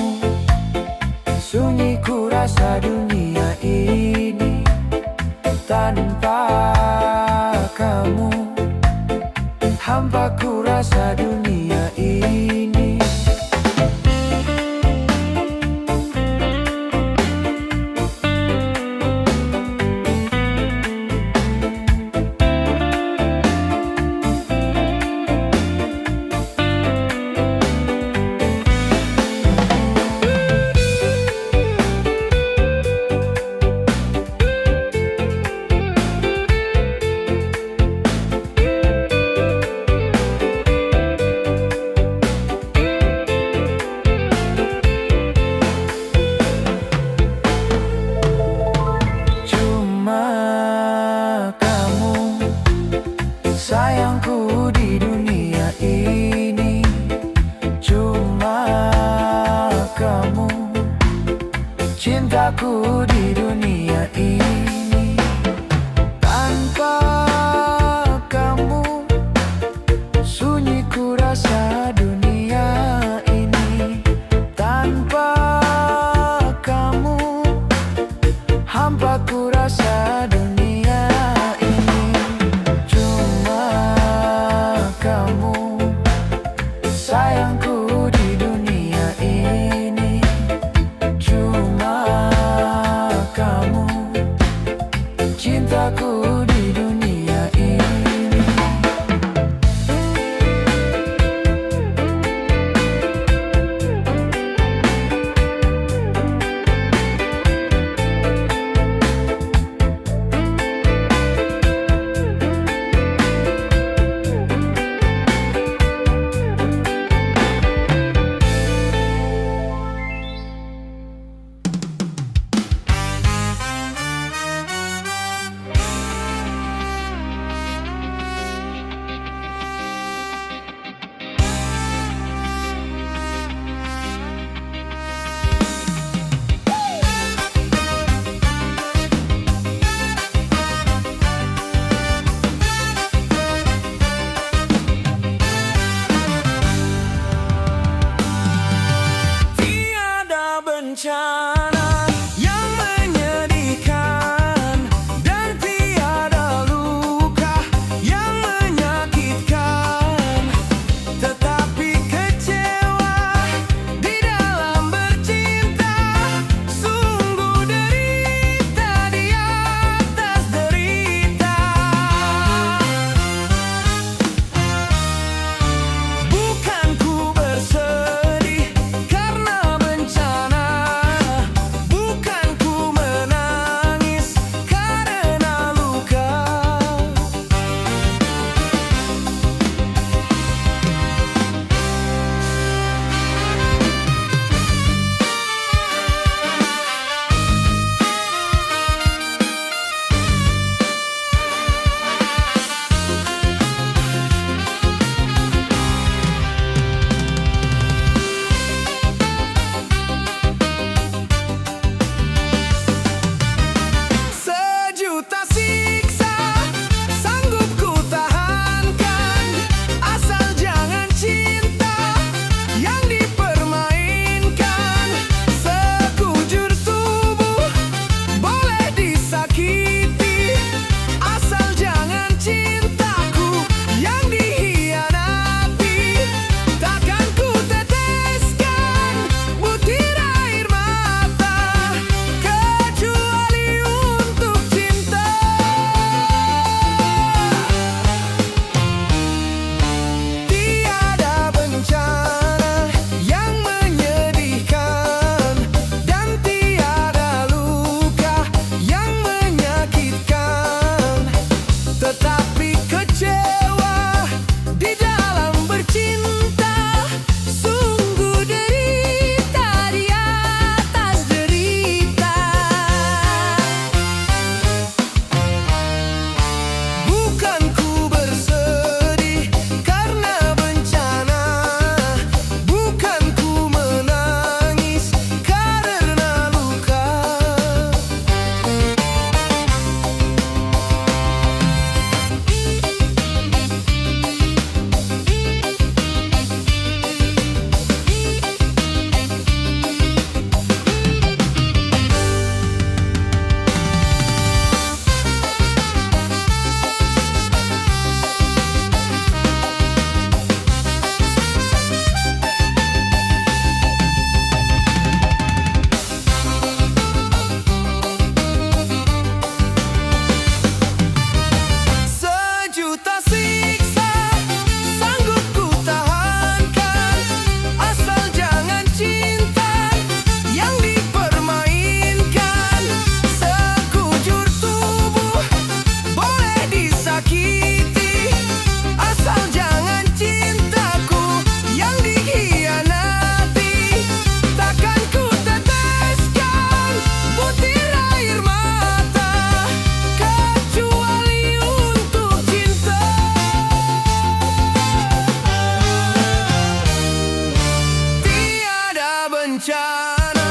sunyi ku rasa dunia ini. Tanpa kamu hampa ku rasa dunia ini. Cuma kamu sayangku di dunia ini. Cuma kamu cintaku di dunia ini. Tanpa kamu sunyi ku rasa dunia ini. Tanpa kamu hampa ku rasa dunia ini. Cuma kamu sayangku di dunia ini. Cuma kamu bencana yang menyedihkan dan tiada luka yang menyakitkan, tetapi kecewa di dalam bercinta, sungguh derita di atas derita. Bukan ku bersedih karena bencana, bukan ku menangis karena luka. Sejuta siksa sanggup ku tahankan, asal jangan cinta yang dipermainkan. Sekujur tubuh boleh disakiti, asal jangan cintaku yang dikhianati. Takkan ku teteskan butir air mata kecuali untuk cinta. Tiada bencana yang menyedihkan dan tiada luka yang menyakitkan, tetapi kecewa di dalam bercinta, sungguh derita di atas derita. Bukan ku bersedih karena bencana, bukan ku menangis karena luka. Sejuta siksa sanggup ku tahankan, asal jangan cinta yang dipermainkan. Sekujur tubuh boleh disakiti, asal jangan cintaku yang dikhianati. Takkan ku teteskan butir air mata kecuali untuk cinta. Tiada bencana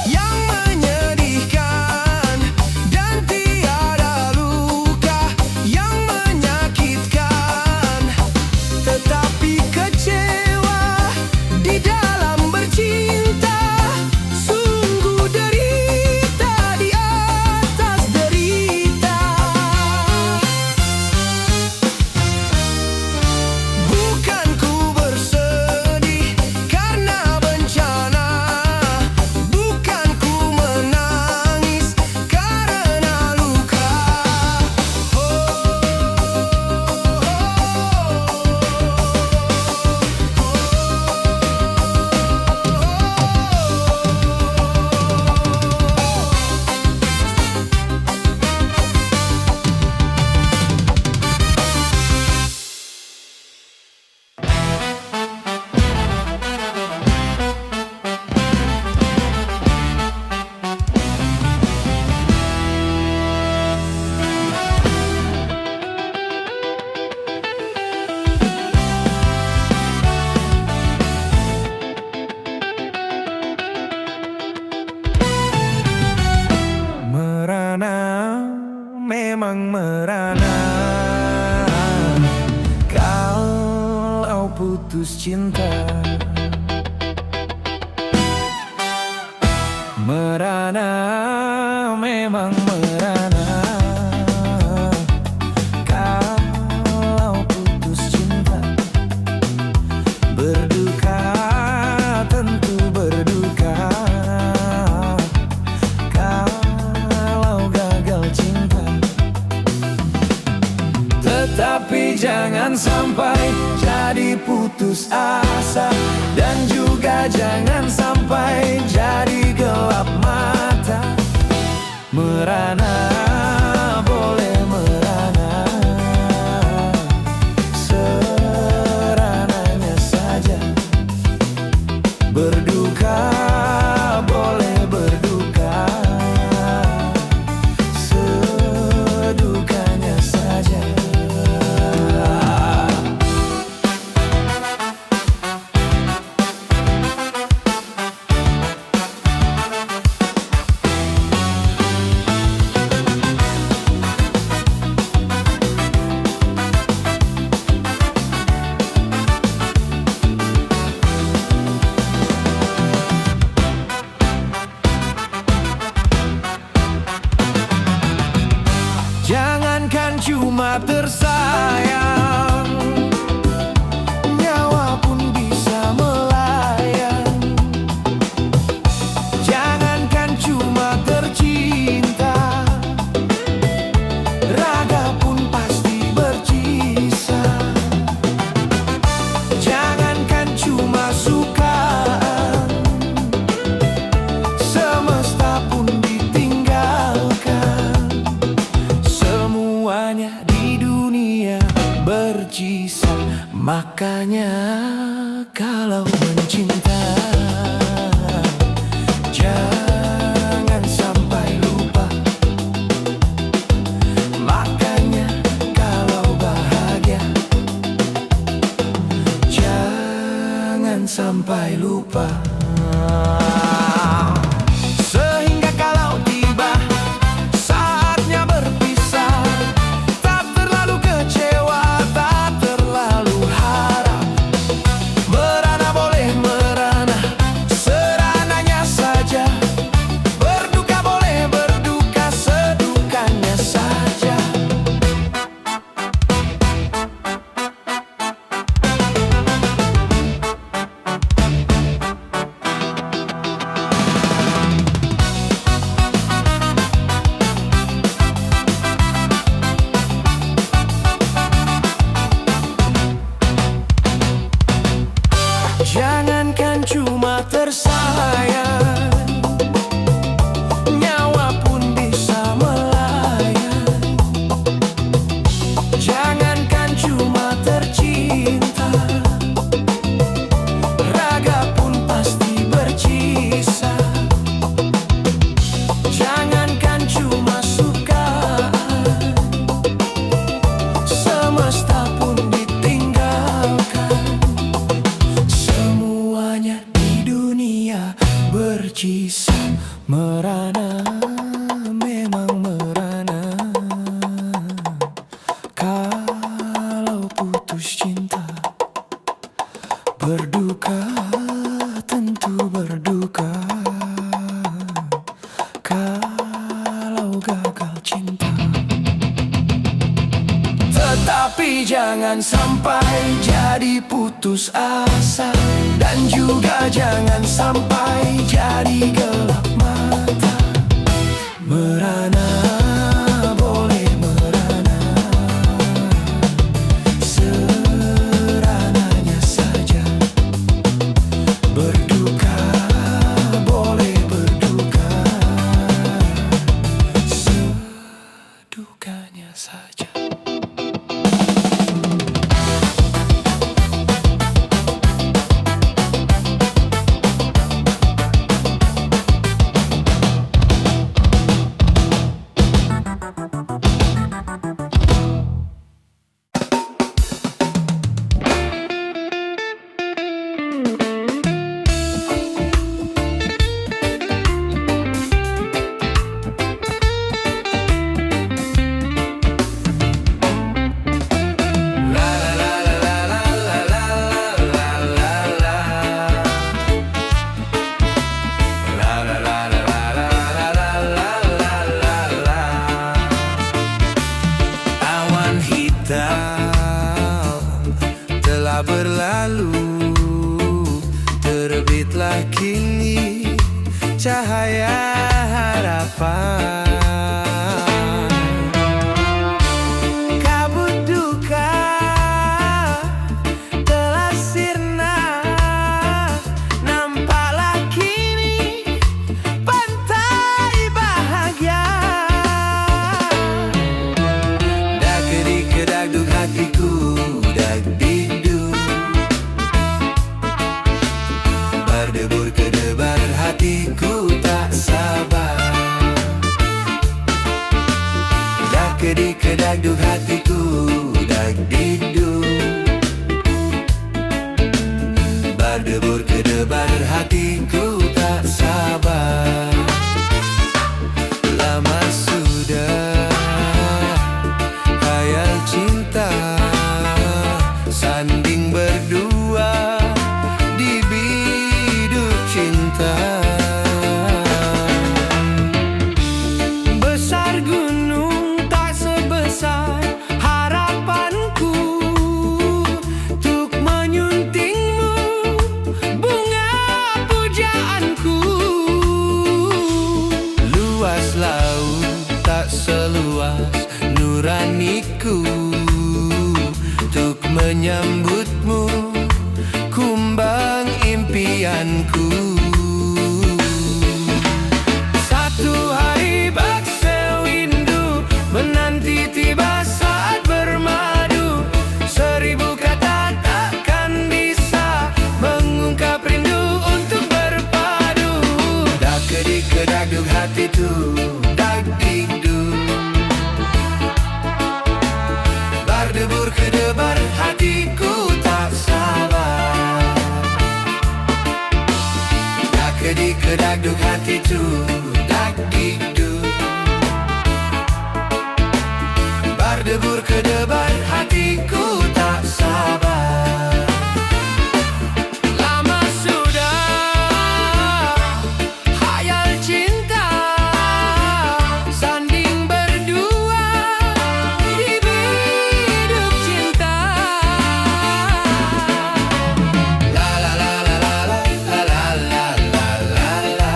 yang menyedihkan dan tiada luka yang menyakitkan, tetapi kecewa di dalam bercinta, sungguh derita di atas derita. Bukan ku bersedih karena bencana, Merana, memang merana. Kalau putus cinta, berduka, tentu berduka. Kalau gagal cinta, tetapi jangan sampai jadi putus asa, dan juga jangan sampai jadi gelap mata. Merana, boleh merana, serananya saja. Berduka, boleh berduka, sedukanya saja. Jangankan cuma tersayang, nyawa pun bisa melayang. Jangankan cuma tercinta, raga pun pasti bercisah. Jangankan cuma sukaan, semesta pun ditinggalkan. Semuanya di dunia bercisah. Makanya kalau mencinta, jangan sampai lupa. Makanya kalau bahagia, jangan sampai lupa. Sehingga kalau tiba saatnya berpisah, tak terlalu kecewa, tak terlalu harap. Merana boleh merana, serananya saja. Berduka boleh berduka, sedukanya saja. Jangankan cuma tersayang, nyawa pun bisa melayang. Jangankan cuma tercinta, raga pun pasti bercisah. Jangankan cuma sukaan, semesta pun ditinggalkan. Semuanya di dunia bercisah. Merana, memang merana. Kalau putus cinta, berduka, tentu berduka. Kalau gagal cinta, tetapi jangan sampai jadi putus asa, dan juga jangan sampai jadi gelap mata. Merana, boleh merana, serananya saja. Berduka, boleh berduka, sedukanya saja. cahaya harapan. Kabut duka telah sirna, nampaklah kini pantai bahagia. Dak kedik kedagduk hatiku, dak dikduk, berdebur kedebar hatiku tak sabar. Dak kedik kedagduk hatiku, dak dikduk, berdebur kedebar hatiku tak sabar. Lama sudah khayal cinta, sanding berdua di biduk cinta. Besar gunung tak sebesar harapanku, untuk menyuntingmu bunga pujaanku. Luas laut tak seluas nuraniku, untuk menyambutmu kumbang impianku. Satu hari bak sewindu menanti tiba saat bermadu. 1000 kata takkan bisa mengungkap rindu untuk berpadu. Dak kedik kedagduk hatiku, dak dikduk, berdebur kedebar hatiku tak sabar. Dak kedik kedagduk hatiku, dak dikduk, berdebur kedebar hatiku tak sabar. Lama sudah khayal cinta, sanding berdua di biduk cinta. La la la la la la la la la la la.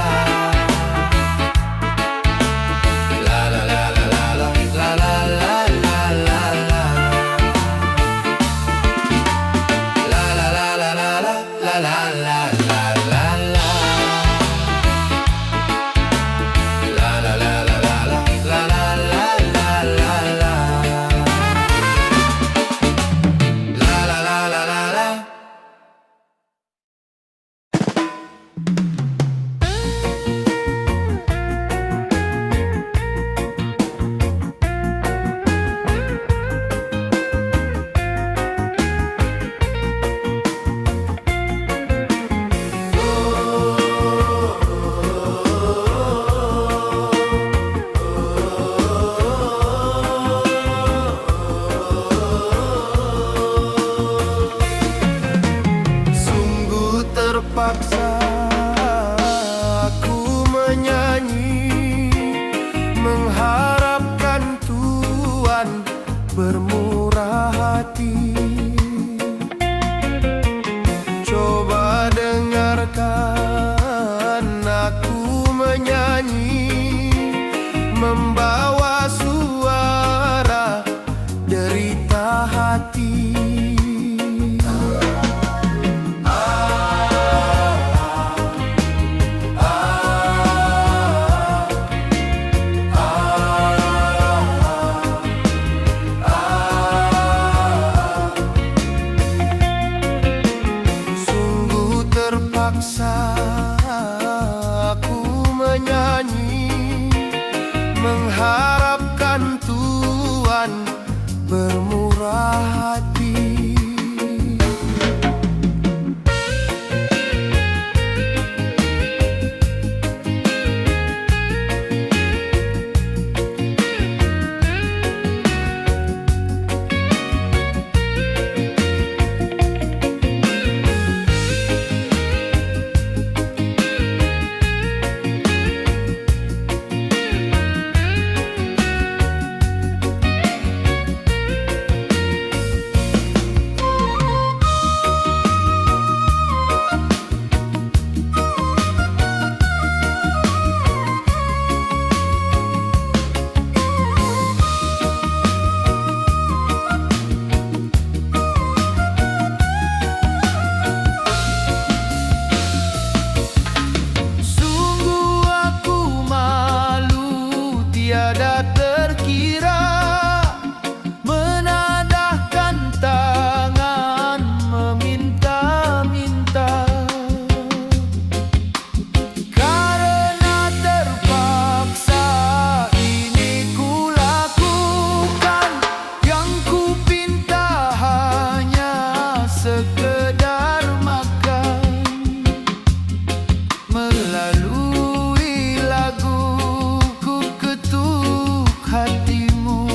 Melalui laguku ketuk hatimu.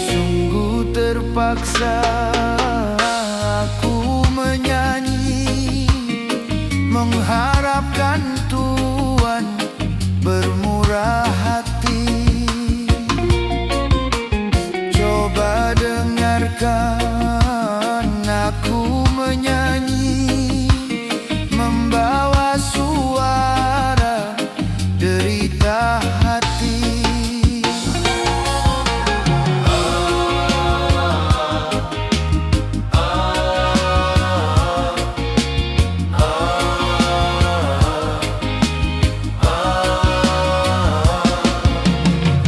Sungguh terpaksa aku menyanyi, mengharapkan Tuhan bermurah hati. Coba dengarkan aku menyanyi, membawa suara derita hati.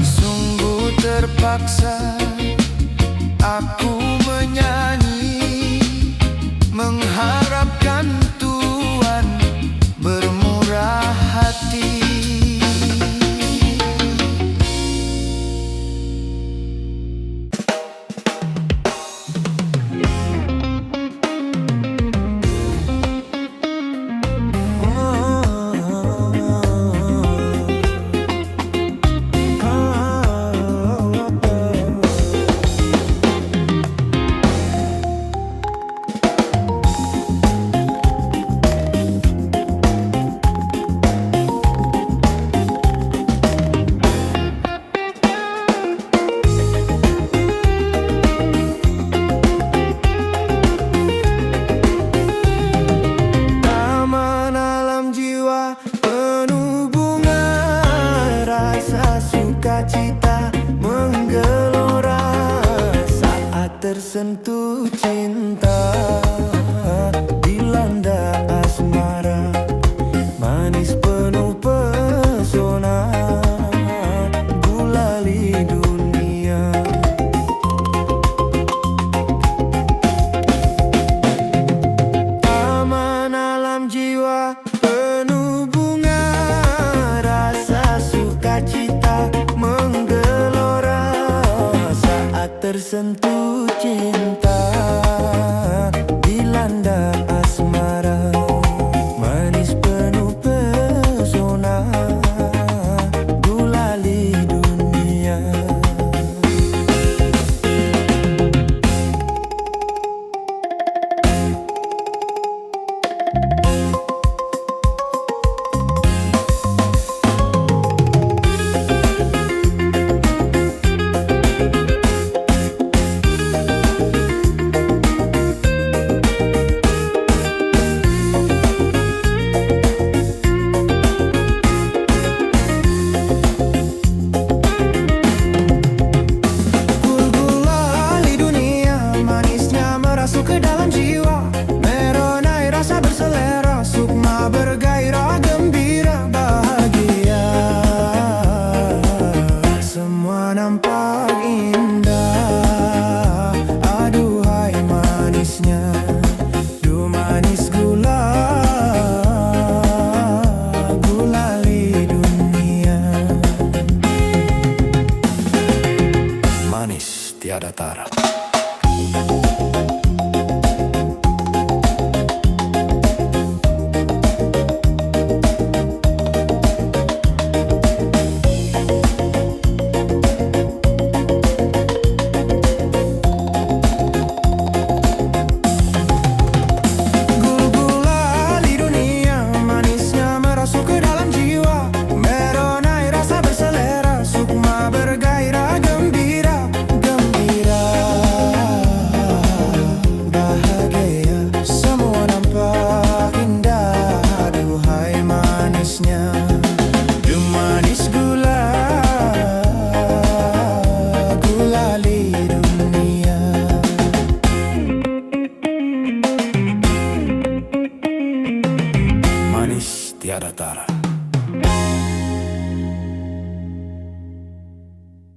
Sungguh terpaksa aku menyanyi, mengharapkan Tuhan bermurah hati. Taman alam jiwa penuh bunga, rasa sukacita menggelora saat tersentuh cinta, dilanda asmara, manis penuh pesona, gulali dunia. Taman alam jiwa penuh bunga, rasa sukacita menggelora saat tersentuh cinta, dilanda asmara, manis penuh pesona, gulali dunia. Gulali dunia, manisnya merasuk ke dalam jiwa, meronai rasa berselera, sukma bergairah.